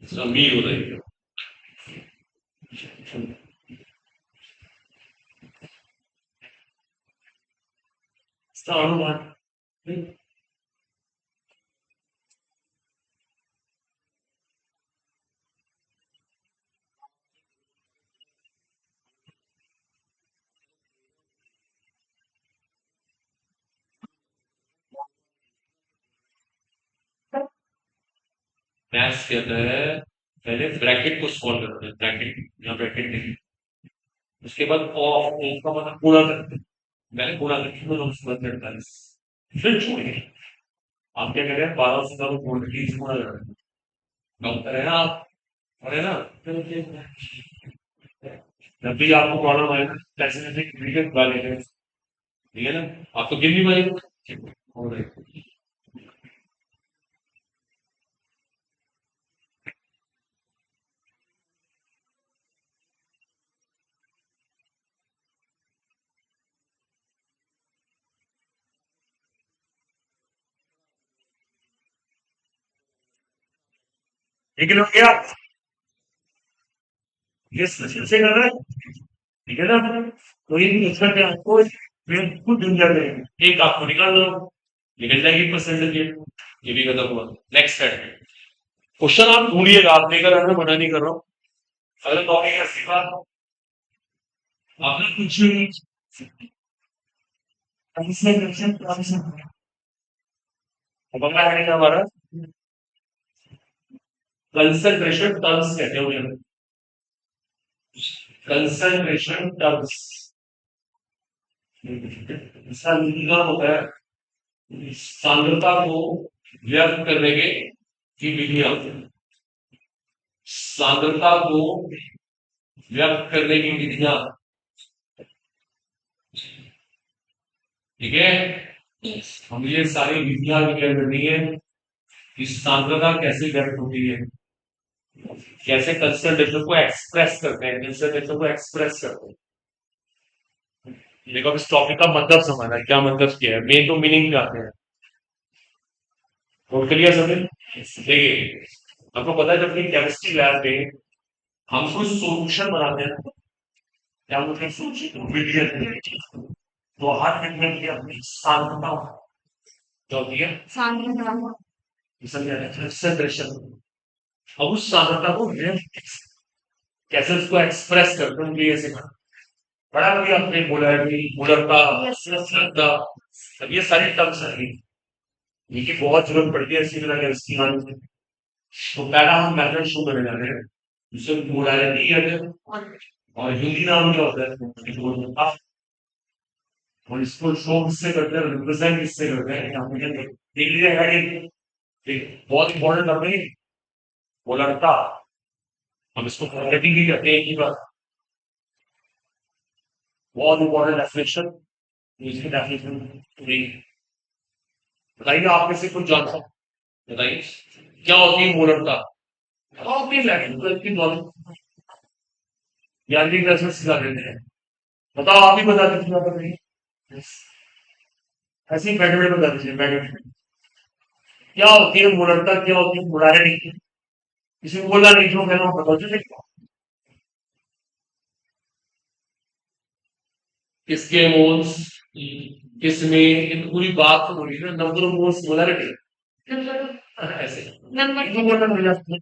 इसका मीर हो जाएगा, इसका अनुमान मैथ्स कहता है पहले ब्रैकेट को सॉल्व करते हैं, ब्रैकेट या ब्रैकेट नहीं, उसके बाद ऑफ का मतलब पूरा करते हैं, पहले पूरा करके फिर उसके बाद 48 फिर छोड़िए, आप क्या कह रहे हैं 1200 का छोड़ के पूरा कर रहे हैं, डॉक्टर है ना आप, और है ना, जब भी आपको प्रॉब्लम आएगा पैसे में से क्रिकेट बता लेंगे, ठीक है ना, आप तो गिर भी पाएंगे हो रहे, लेकिन हो गया ये से कर रहा है, ठीक है ना, तो ये भी अच्छा क्या आपको फिर खुद दुनिया में एक आपको निकाल लो, निकल जाएगी परसेंटेज, ये भी खत्म हुआ, नेक्स्ट है क्वेश्चन आप ढूंढिएगा, आप लेकर आना, मना नहीं कर रहा हूँ, अगर टॉपिक है सीखा आपने कुछ बंगला है क्या हमारा, कंसंट्रेशन टर्म्स कहते हैं उन्हें, कंसंट्रेशन टर्म्स, इसका मतलब होता है सांद्रता को व्यक्त करने के की विधियां, सांद्रता को व्यक्त करने की विधियां, ठीक है, हम ये सारी विधियां क्लियर करनी है कि सांद्रता कैसे व्यक्त होती है, कैसे कंसंट्रेशन को एक्सप्रेस करते हैं, कंसंट्रेशन को एक्सप्रेस करते हैं, देखो अब इस टॉपिक का मतलब समझना है, क्या मतलब क्या है, मेन तो मीनिंग पे आते हैं, नोट कर लिया सबने, देखिए, आपको पता है जब भी केमिस्ट्री लैब में हम कोई सॉल्यूशन बनाते हैं ना, या मतलब सोल्यूशन मीडियम, तो हर मिनट की अपनी सांद्रता जो होती है, सांद्रता। समझ रहे हैं, कंसंट्रेशन। अब उस सांद्रता को कैसे उसको एक्सप्रेस करते हैं, मुझे ये सिखा। बड़ा कभी आपने बोला है कि मुलरता, यस। श्रद्धा, ये सारी टर्म्स हैं, इनकी बहुत जरूरत पड़ती है इसी तरह के इस्तेमाल में। तो पहला हम मेथड शुरू करने जा रहे हैं, जिससे मोडालिटी है, और हिंदी नाम क्या होता है, और इसको शो किससे करते हैं, रिप्रेजेंट किससे करते हैं, यहाँ पे देख लीजिएगा कि एक बहुत इंपॉर्टेंट टर्म है मोलरता। हम इसको क्वालिटी भी कहते हैं, की बात बहुत इंपॉर्टेंट डेफिनेशन। इसकी डेफिनेशन पूरी बताइए, आप में से कुछ जानता है, बताइए क्या होती है मोलरता। आप भी लैंग्वेज की नॉलेज ज्ञान की क्लास में सिखा देते हैं, बताओ आप ही बता दीजिए, आप बताइए ऐसे ही बैठे बैठे बता दीजिए, बैठे बैठे क्या होती है मोलरता, क्या होती है मोलारिटी। किसी को बोला नहीं, जो कहना बताओ जी। किसके मोल्स, किसमें, इन पूरी बात तो बोली ना, नंबर ऑफ मोल्स मोलारिटी ऐसे नंबर इनको बोलना मिल जाता है।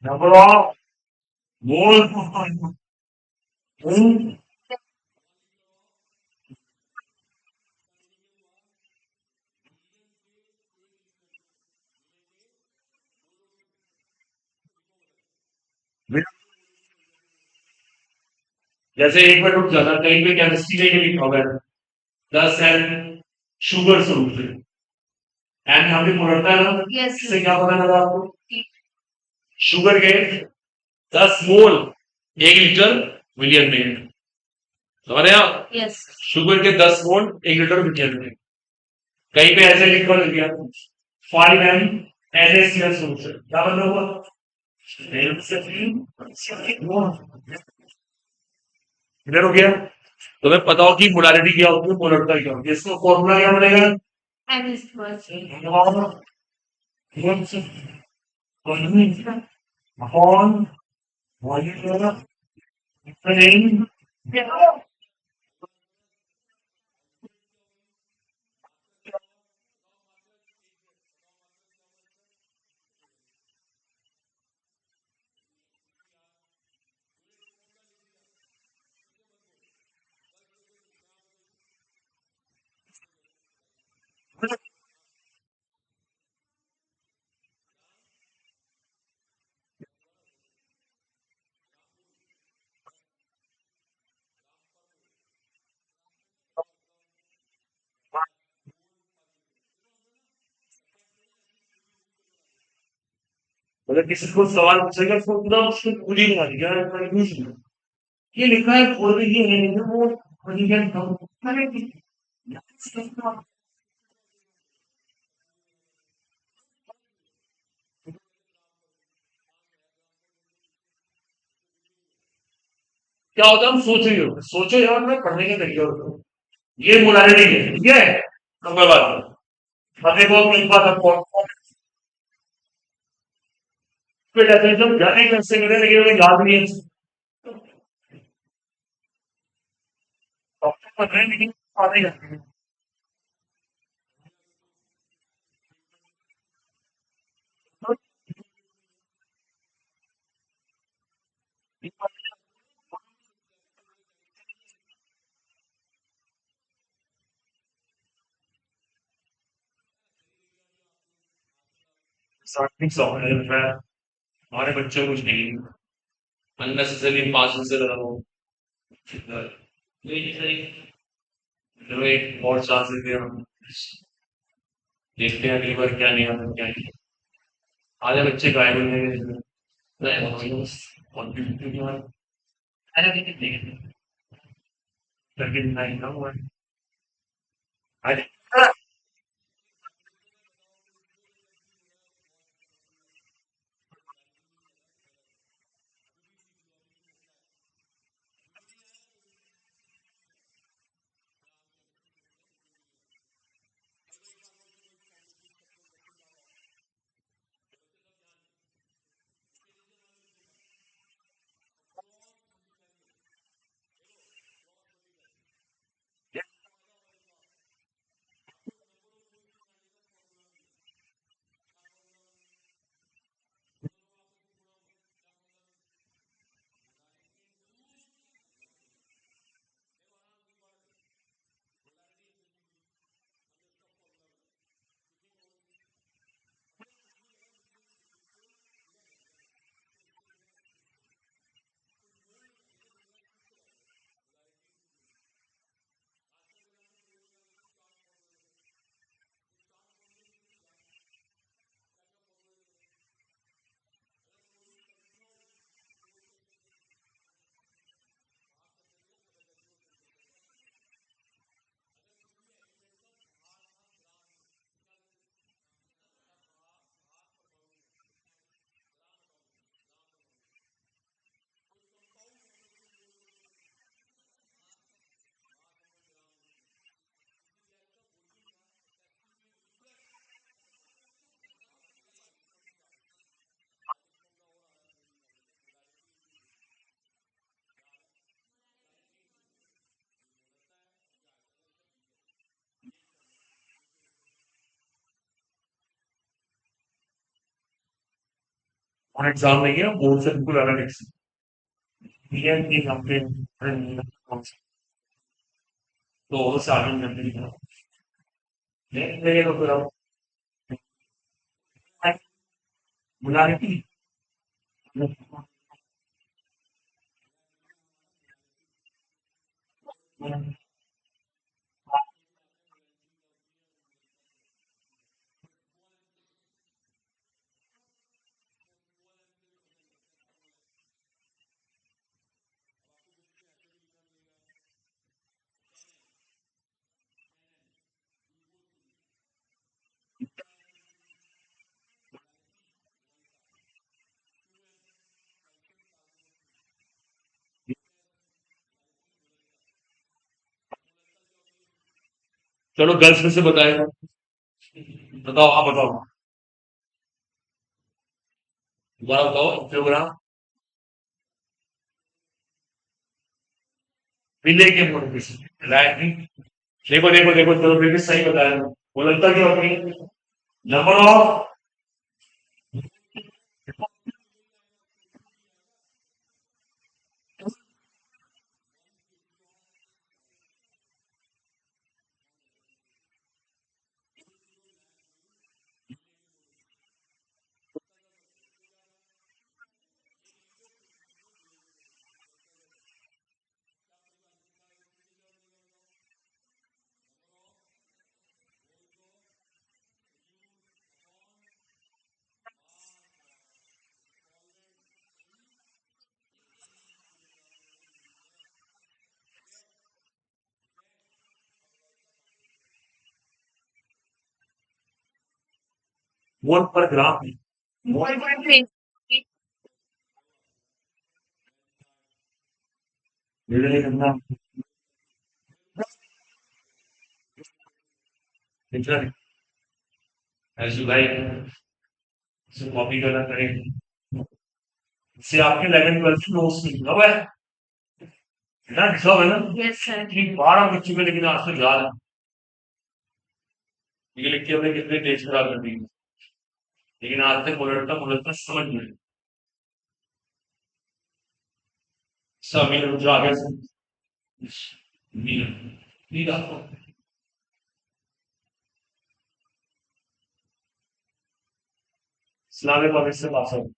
नंबर ऑफ मोल्स जैसे एक बार रुक जाना, कहीं पे केमिस्ट्री में ये लिखा हुआ है 10 शुगर सोल्यूशन, एंड यहाँ पे मोलरता है ना, यस। इससे क्या पता लगा आपको, शुगर के 10 मोल 1 लीटर मिलियन में, समझ रहे हैं आप, यस। शुगर के 10 मोल 1 लीटर मिलियन में। कहीं पे ऐसे लिखा लग गया 5 NaCl सोल्यूशन, क्या मतलब हुआ, क्लियर हो गया। तो मैं बताओ कि मोलारिटी क्या होती है, मोलरता क्या होती है, इसका फॉर्मूला क्या बनेगा, N is first. Upon volume मतलब किसी को सवाल पूछेगा तो पूरा उसको पूरी बना दी क्या, ये लिखा है फोर में, ये है वो क्या होता है, हम सोच रही हो, सोचो यार, मैं पढ़ने के तरीके होते हैं। ये मोलारिटी है, ठीक है, नंबर बात। अब देखो एक बात आपको फिर डेफिनेशन जाने कैसे करें, लेकिन मुझे याद नहीं है, डॉक्टर पढ़ रहे हैं लेकिन आते जाते हैं। स्टार्टिंग सॉफ्टवेयर में हमारे बच्चों को कुछ नहीं, अननेसेसरी पास से लगा हो, चलो एक और चांस देते हैं हम, देखते हैं अगली बार क्या नहीं आता, क्या नहीं। आधे बच्चे गायब हो गए, अरे देखिए देखिए करके दिखाएंगा हुआ है। अरे और एग्जाम नहीं है बोर्ड से बिल्कुल अलग एग्जाम ये यहाँ पे तो साधन करते हैं देख लेंगे तो फिर हम बुला रही थी चलो गर्ल्स में से बताए बताओ आप बताओ दोबारा बताओ प्रोग्राम विनय के मोटिवेशन राइट देखो देखो देखो चलो फिर भी सही बताया वो लगता क्या होगी नंबर ऑफ मोल पर ग्राम मोल 1.3. निर्णय करना इतना ऐसे भाई इसे कॉपी करना करेंगे इससे आपके 11 12 नोट्स में लिखा हुआ है ना लिखा हुआ है ना Yes, sir. कि 12 बच्चों में लेकिन आज तक याद है ये लिख के हमने कितने तेज खराब कर दी लेकिन आज तक उलटता समझ में समीर जो आगे से नील नील आपको इस्लामिक कॉलेज से पास आउट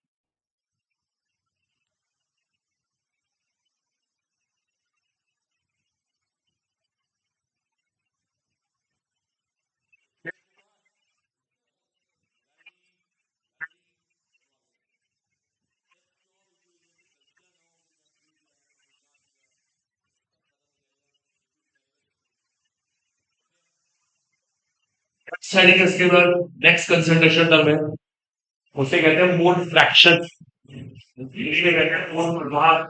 स्टडी के इसके बाद नेक्स्ट कंसंट्रेशन टर्म है उसे कहते हैं मोल फ्रैक्शन इंग्लिश में कहते हैं मोल प्रभाग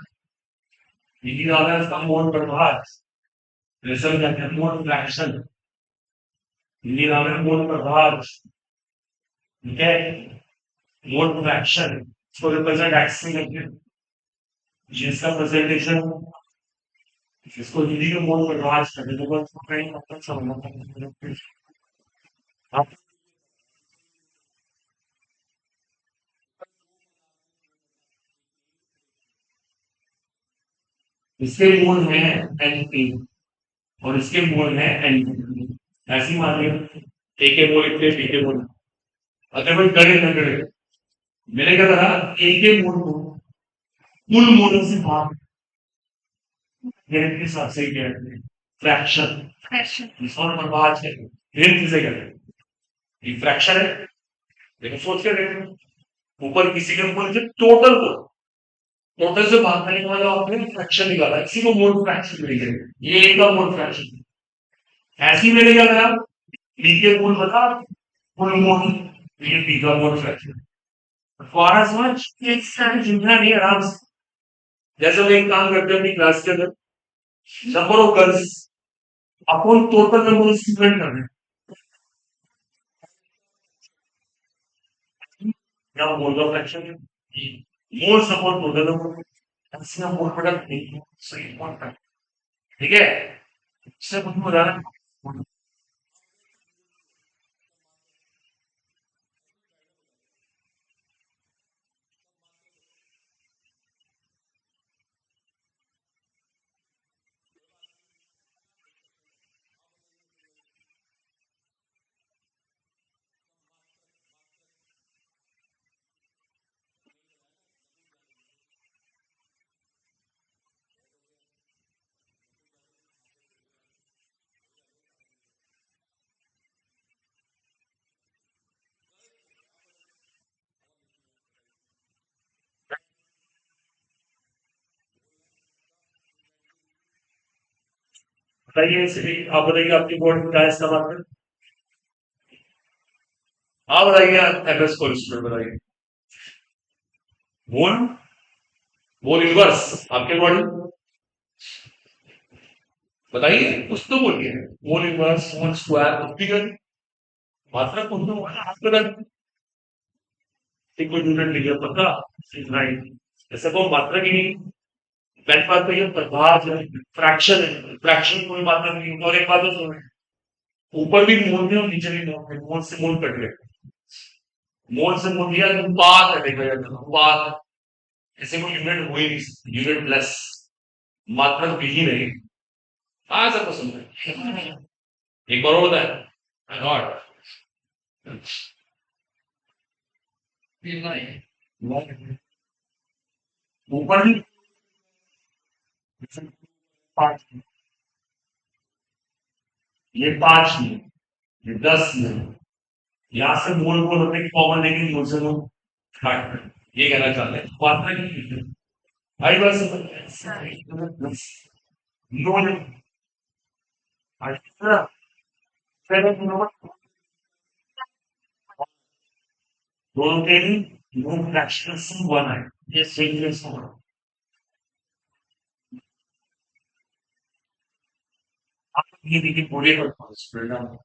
हिंदी वाला है उसका मोल प्रभाग रिजल्ट कहते हैं मोल फ्रैक्शन हिंदी वाला है मोल प्रभाग ठीक है मोल फ्रैक्शन इसको रिप्रेजेंट एक्स में करते हैं जिसका प्रेजेंटेशन इसको हिंदी में मोल प्रभाग करते हैं तो इसको कहीं मतलब समझना आप इसके मूल है एन और इसके मूल है एन ऐसी मान लिया ए के मूल इतने बी के मूल अगर कोई करे न करे मैंने क्या कहा ए के मूल को कुल मूलों से भाग गणित के साथ से क्या फ्रैक्शन Question. इसको बर्बाद है गणित किसे कहते हैं ये फ्रैक्शन है लेकिन सोच के देखो ऊपर किसी के मूल के टोटल से भाग करने के बाद आपने फ्रैक्शन निकाला इसी को मोल फ्रैक्शन मिलेगा ये एक का मोल फ्रैक्शन ऐसी मैंने क्या करा बी के मूल बता कुल मोल ये बी का मोल फ्रैक्शन फॉर समझ Yes, sir. चिंता नहीं आराम से जैसे हम एक काम करते हैं अपनी क्लास के अंदर number of girls upon total number of student कर रहे हैं या मोल का फ्रैक्शन मोल सपोर्ट टोटल नंबर ऐसे हम मोल प्रोडक्ट नहीं सही इंपॉर्टेंट ठीक है इससे कुछ उदाहरण बताइए सिर्फ आप बताइए आपकी बोर्ड में क्या इस्तेमाल है। आप बताइए एमएस कोलेस्ट्रॉल बताइए। मोल मोल इनवर्स आपके बॉडी बताइए कुछ तो बोलिए। मोल इनवर्स मोल स्क्वायर कुछ भी करिए। मात्रा कुछ तो आपको कोई यूनिट लिखिए पता राइट ऐसा को मात्रा की नहीं। पहली बात तो ये प्रभाव है फ्रैक्शन है फ्रैक्शन कोई मात्रा नहीं है। और एक बात तो सुनो ऊपर भी मोल में और नीचे भी मोल में मोल से मोल कट गए मोल से मोल लिया अनुपात कटेगा अनुपात ऐसे कोई यूनिट हुई नहीं यूनिट प्लस मात्रा भी ही नहीं। हाँ सब पसंद है एक और होता है नॉट ऊपर भी पांच ये पांच नहीं ये 10 नहीं यहाँ से मोल मोल होने की कॉमन लेकिन मोल से मोल घट ये कहना चाहते हैं मात्रा की आई बस मोल दोनों के लिए दो फ्रैक्शन बना है ये सीक्वेंस होगा। आप ये देखिए पूरे परिणाम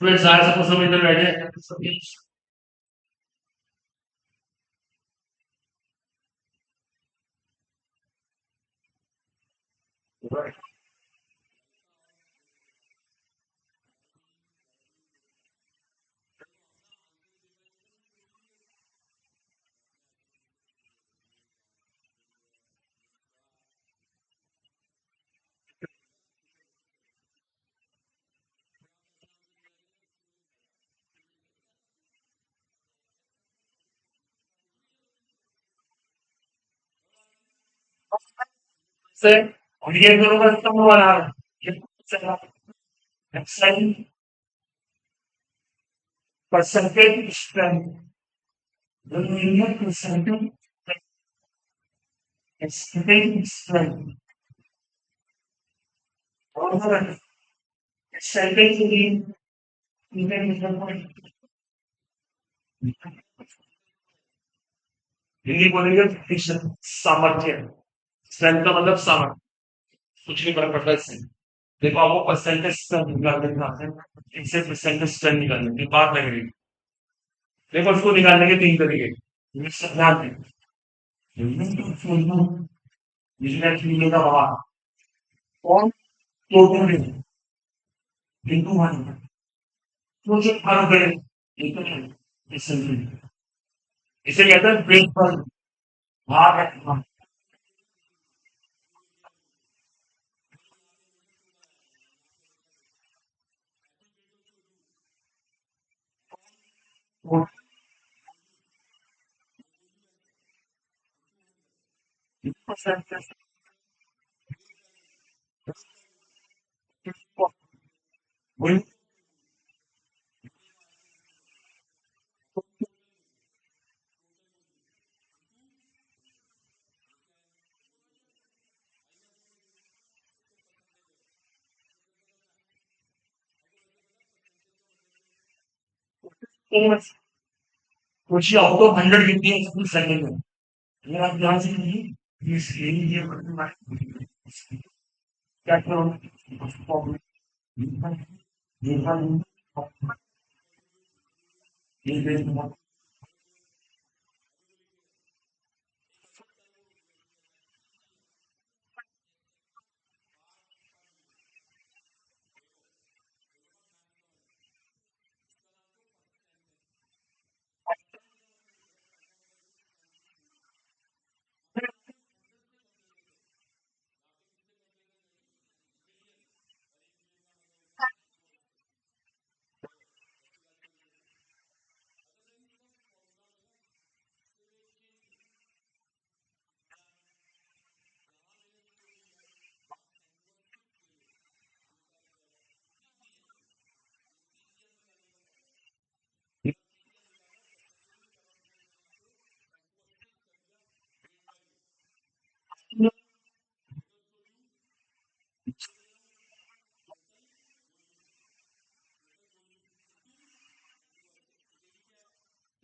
फिर सारे सब इधर बैठे से और ये दोनों का स्तंभ बना है ये percentage strength. The linear percentage strength. Or percentage in even Hindi बोलेंगे सामर्थ्य स्ट्रेंथ का मतलब सामर्थ्य कुछ नहीं फर्क पड़ता इससे। देखो आपको परसेंटेज निकालने के इनसे परसेंटेज स्ट्रेंथ निकालने की बात लगेगी। देखो उसको निकालने के तीन तरीके ध्यान दें बिजनेस का भाव और टोटल बिंदु वन तो जो हर गए इसे कहते हैं ब्रेक पर भाग है वही कुछ आउट ऑफ 100 गिनती है कुछ सेकंड में अगर आप ध्यान से कीजिए ये क्या करो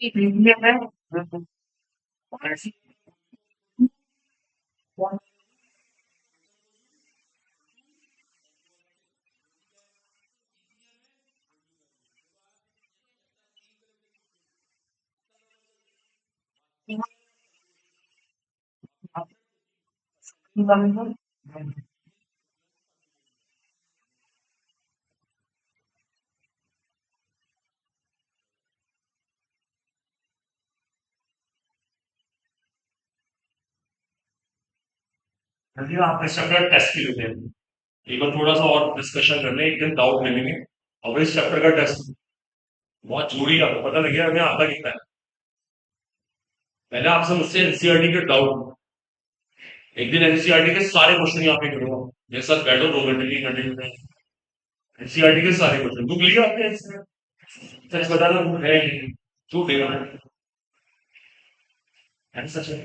चलिए आप इस चैप्टर टेस्ट भी लेते हैं। एक बार थोड़ा सा और डिस्कशन कर लें, एक दिन डाउट ले लेंगे और इस चैप्टर का टेस्ट बहुत जरूरी है, आपको पता लग गया हमें आता कितना है। पहले आपसे मुझसे एनसीईआरटी के डाउट, एक दिन एनसीईआरटी के सारे क्वेश्चन यहाँ पे करूंगा। मेरे साथ बैठो 2 घंटे 3 घंटे, एनसीईआरटी के सारे क्वेश्चन बुक लिया आपने? सच बता दो, है झूठ है सच है।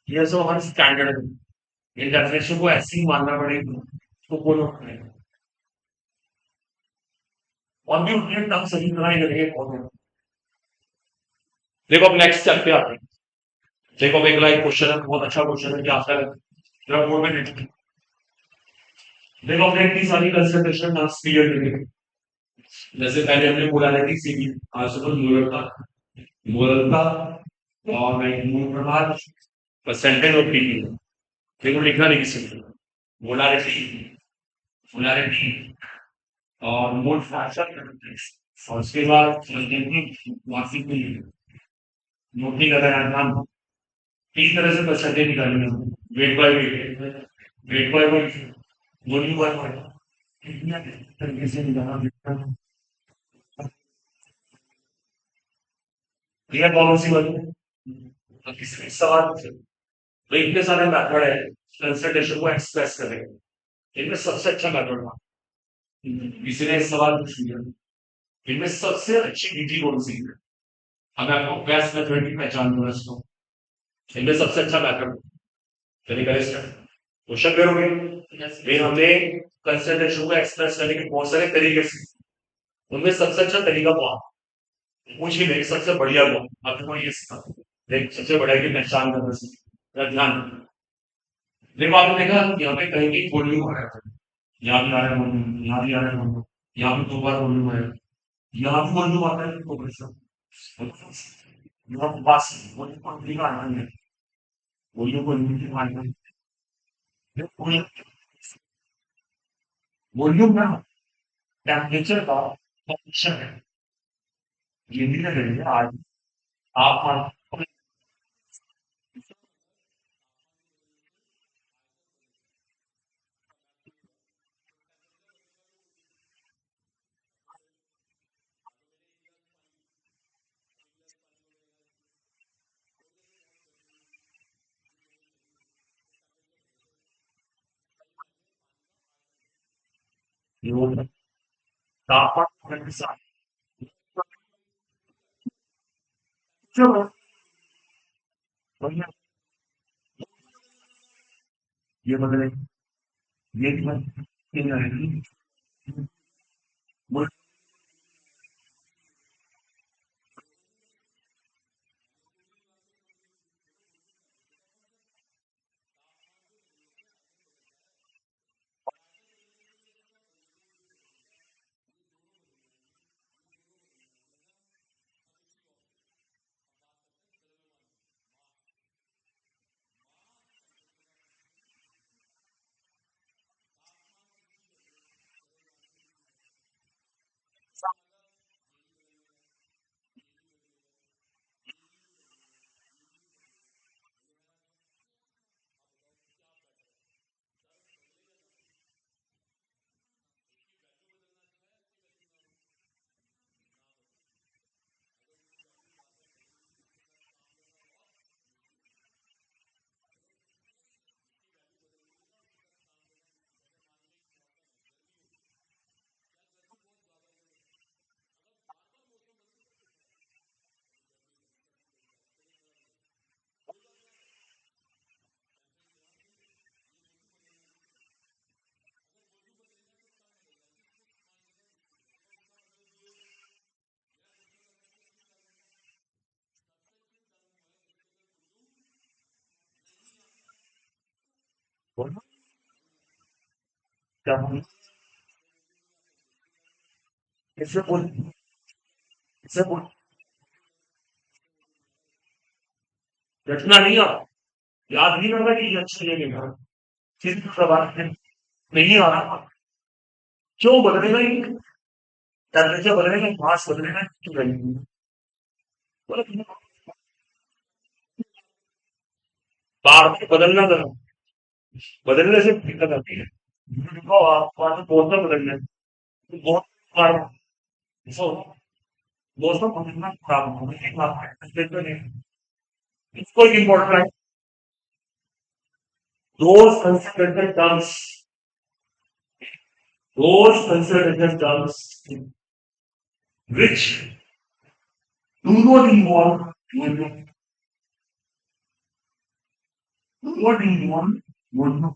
ये सब हमारे स्टैंडर्ड है, इन डेफिनेशन को ऐसे ही मानना पड़ेगा तो बोलो। और भी उतने टर्म सही तरह ही लगेंगे बहुत। देखो अब नेक्स्ट स्टेप पे आते हैं। देखो अब एक लाइक क्वेश्चन है, बहुत अच्छा क्वेश्चन है कि आपका जरा बोर्ड में देखो। देखो अपने इतनी सारी कंसंट्रेशन मार्क्स क्लियर करेंगे। जैसे पहले हमने मोलारिटी सीखी, आज तो मोलरता, मोलरता और मूल प्रभाव, परसेंटेज ऑफ पीटी। देखो लिखना नहीं किसी को, मोलारिटी, मोलारिटी और मोल फ्रैक्शन, और उसके बाद मासिक नोटिंग अगर नाम तीन तरह से परसेंटेज निकालनी है। Weight by weight, weight by weight, volume by volume, तरीके से निकालना। क्लियर कौन सी वाली? तो किसी सवाल से तो इतने सारे मेथड है कंसंट्रेशन को एक्सप्रेस करेंगे, इनमें सबसे अच्छा मेथड था, किसी ने इस सवाल पूछ लिया, इनमें सबसे अच्छी विधि कौन सी है? हमें आपको बेस्ट मेथड की पहचान दूंगा इसको, इनमें सबसे अच्छा मेथड। चलिए करें स्टार्ट। क्वेश्चन करोगे ये हमने कंसंट्रेशन को एक्सप्रेस करने के बहुत सारे तरीके से, उनमें सबसे अच्छा तरीका कौन? पूछ ही नहीं, सबसे बढ़िया कौन आपको ये सिखा, देख सबसे बढ़िया की पहचान करना सीखो, ध्यान। देखो आपने देखा यहाँ पे कहीं भी वॉल्यूम आ रहा है, यहाँ भी आ रहा है वॉल्यूम, यहाँ भी आ रहा है वॉल्यूम, यहाँ पे 2 बार वॉल्यूम आया, यहाँ भी वॉल्यूम आता है तो कैसा? यहाँ बस वॉल्यूम को नहीं आना है, वॉल्यूम को नहीं आना है, वॉल्यूम ना टेम्परेचर का फंक्शन है। ये भी ना करिए आज आप तापमान के साथ चलो बढ़िया। ये बदले ये तीन रहेगी। बोल- बोल- क्या बोल- इससे बोल इससे बोल रचना नहीं आ याद नहीं होगा कि ये अच्छे लगेगा किस सवाल नहीं आ रहा क्यों बदलेगा ही टेम्परेचर बदलेगा मास बदलेगा क्यों लगेगी बोले बार बार बदलना करो बदलने से दिक्कत आती है देखो आप मौसम बदलना है तो बहुत बार सो मौसम बदलना खराब होगा एक बात तो नहीं इसको इम्पोर्टेंट है those considered terms those considered terms which do not involve what involve would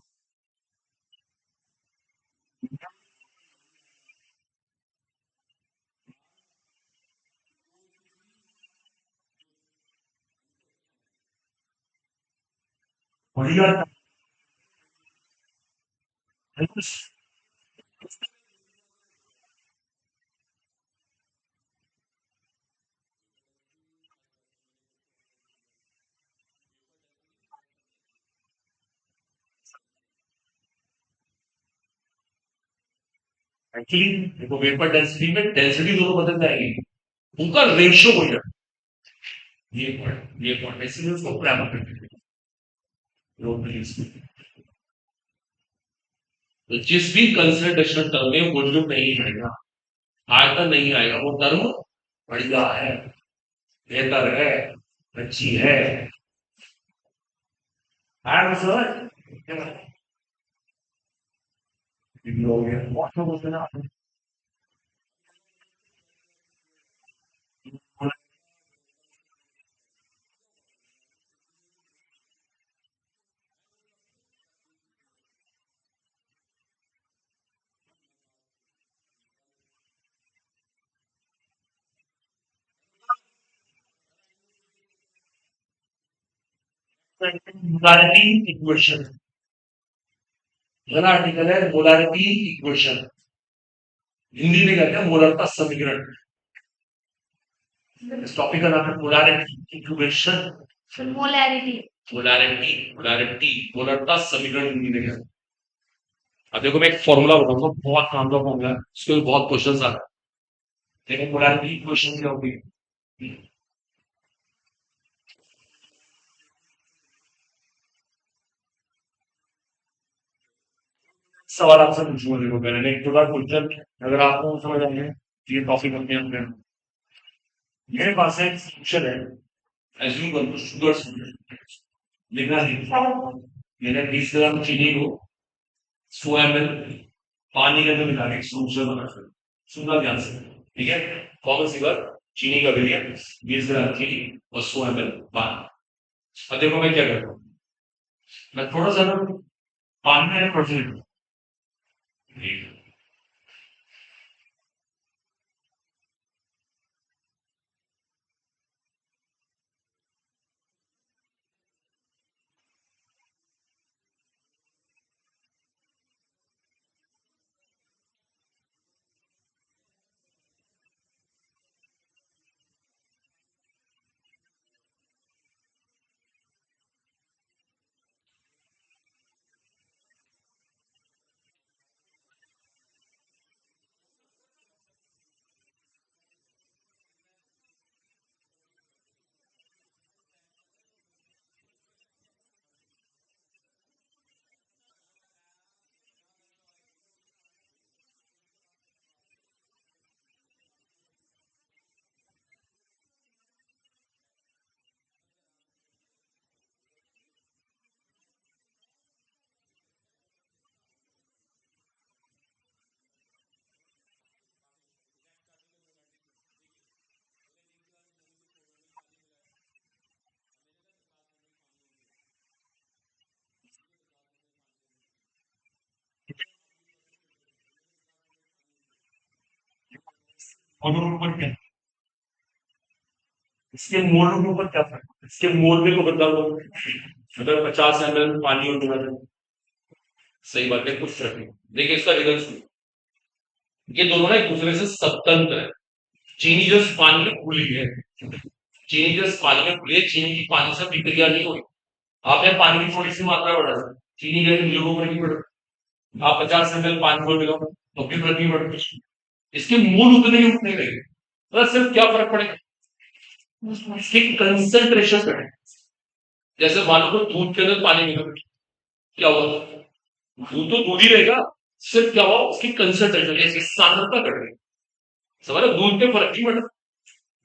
बढ़िया एक्चुअली देखो वेपर डेंसिटी में डेंसिटी दोनों बदल जाएगी उनका रेशियो हो जाए ये पॉइंट इसलिए उसको प्राइमर करते हैं तो जिस भी कंसंट्रेशन टर्म में वॉल्यूम नहीं आएगा आयतन नहीं आएगा वो टर्म बढ़िया है बेहतर है अच्छी है सर हो गया बहुत लोग होते हैं ना मोलारिटी इक्वेशन पहला आर्टिकल है मोलारिटी इक्वेशन हिंदी में कहते हैं मोलरता समीकरण इस टॉपिक का नाम है molarity equation Molarity. Molarity molarity मोलरता समीकरण हिंदी में कहते हैं अब देखो मैं एक फॉर्मूला बताऊंगा बहुत काम का फॉर्मूला है उसके बहुत क्वेश्चंस आ रहे हैं देखो मोलारिटी इक्वेशन क्या होगी सवाल आपसे पूछूंगा देखो मैंने एक दो बार क्वेश्चन अगर आपको समझ आएंगे तो ये टॉपिक अपने आप में मेरे पास एक फंक्शन है एज्यूम कर लो शुगर लिखना है मैंने 20 ग्राम चीनी को 100 ml पानी के अंदर मिला के सूप से बना कर सुनना ध्यान से ठीक है कॉमन सी बात चीनी का विलियन 20 ग्राम चीनी और 100 ml पानी। अब देखो मैं क्या करता हूँ, मैं थोड़ा सा ना पानी में परसेंट और ऊपर क्या, इसके मोल के ऊपर क्या फर्क है? इसके मोल में को बदलाव होगा। अगर 50 ml पानी और मिला है, सही बात है, कुछ फर्क नहीं। देखिए इसका रिजल्ट सुनिए, ये दोनों ना एक दूसरे से स्वतंत्र है। चीनी जस्ट पानी में घुली है, चीनी जस्ट पानी में घुली है, चीनी की पानी से प्रतिक्रिया नहीं हुई। आपने पानी की थोड़ी सी मात्रा बढ़ा दी, चीनी के लोगों में नहीं बढ़, आप 50 ml पानी को मिलाओ तो भी फर्क नहीं पड़ता, इसके मूल उतने ही उठने लगे। तो सिर्फ क्या फर्क पड़ेगा, इसकी कंसंट्रेशन बढ़े। जैसे मान लो दूध के अंदर पानी मिला, क्या हुआ, दूध तो दूध ही रहेगा, सिर्फ क्या हुआ उसकी कंसंट्रेशन, इसकी सांद्रता घट गई। समझ, दूध पे फर्क नहीं पड़ा,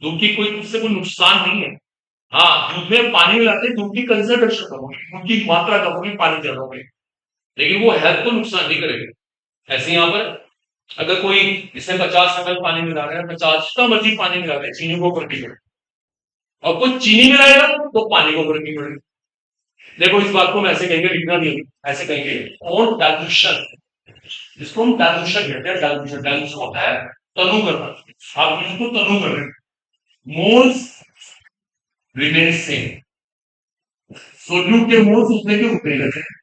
दूध की कोई उससे कोई नुकसान नहीं है। हाँ, दूध में पानी मिलाते दूध की कंसंट्रेशन कम होगी, दूध की मात्रा कम होगी, पानी ज्यादा होगी, लेकिन वो हेल्थ को नुकसान नहीं करेगी। ऐसे यहाँ पर अगर कोई इसमें 50 ml पानी मिला रहा है, 50 का मर्जी पानी मिला रहा है, चीनी को फर्क नहीं पड़ेगा। और कुछ चीनी मिलाएगा तो पानी को फर्क नहीं पड़ेगा। देखो इस बात को हम ऐसे कहेंगे, लिखना नहीं, ऐसे कहेंगे और डाइल्यूशन, जिसको हम डाइल्यूशन कहते हैं। डाइल्यूशन, डाइल्यूशन होता है तनु करना, आप इसको तनु कर रहे हैं। मोल्स रिमेन सेम, सोल्यूट के मोल्स उतने के उतने रहते हैं।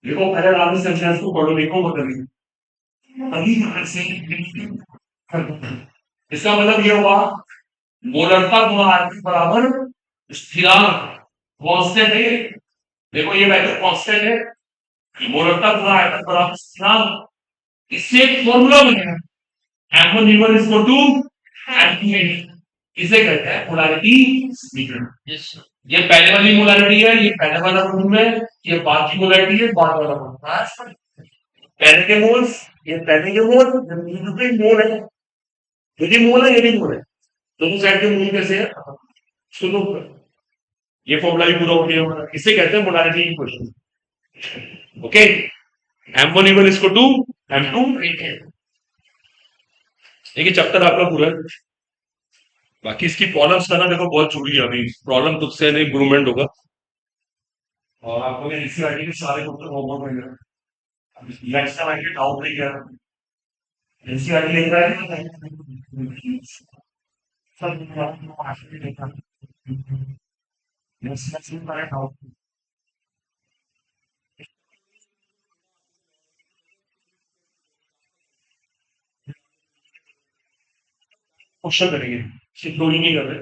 देखो पहले आपने सेंटेंस को पढ़ो, देखो बदल अभी से इसका मतलब ये हुआ मोलरता गुणा आयतन बराबर स्थिरांक, कांस्टेंट है। देखो ये वैल्यू कांस्टेंट है, मोलरता गुणा आयतन बराबर स्थिरांक। इससे एक फॉर्मूला बनेगा, m1 v1 is equal to m2 इसे कहते हैं मोलारिटी समीकरण। ये पहले वाली मोलारिटी है, ये पहले वाला रूम है, ये बाद की मोलारिटी है, बाद वाला रूम। पहले के मोल्स, ये पहले के मोल, ये मोल है, ये भी मोल है, ये भी मोल है, दोनों साइड के मोल कैसे है सुनो। ये फॉर्मूला भी पूरा हो गया, इसे कहते हैं molarity equation. Okay, m1 equal इसको टू m2, देखिए चैप्टर आपका पूरा है। बाकी इसकी प्रॉब्लम्स करना देखो बहुत जरूरी है, अभी प्रॉब्लम खुद से इम्प्रूवमेंट होगा। और आपको एनसीईआरटी के सारे कुछ होमवर्क मिल रहे हैं, नेक्स्ट टाइम आके डाउट नहीं किया, एनसीईआरटी लिख रहा है सब क्वेश्चन करेंगे, चोरी नहीं कर रहे।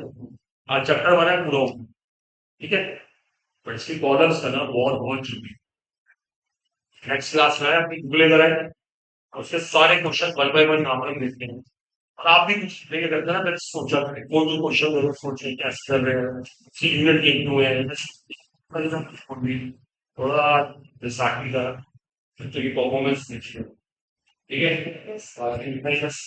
आज चैप्टर हमारा पूरा होगा, ठीक है, पर इसकी प्रॉब्लम्स करना बहुत बहुत जरूरी है। नेक्स्ट क्लास में अपनी गूगल कराए, उसके सारे क्वेश्चन वन बाय वन नाम हम देखते हैं। और आप भी कुछ लेके करते ना, मैंने सोचा करें कौन जो क्वेश्चन जरूर सोचे कैसे कर रहे हैं, सीनियर टीम क्यों है, थोड़ा बैसाखी का बच्चों की परफॉर्मेंस देखिए, ठीक है, बाकी बस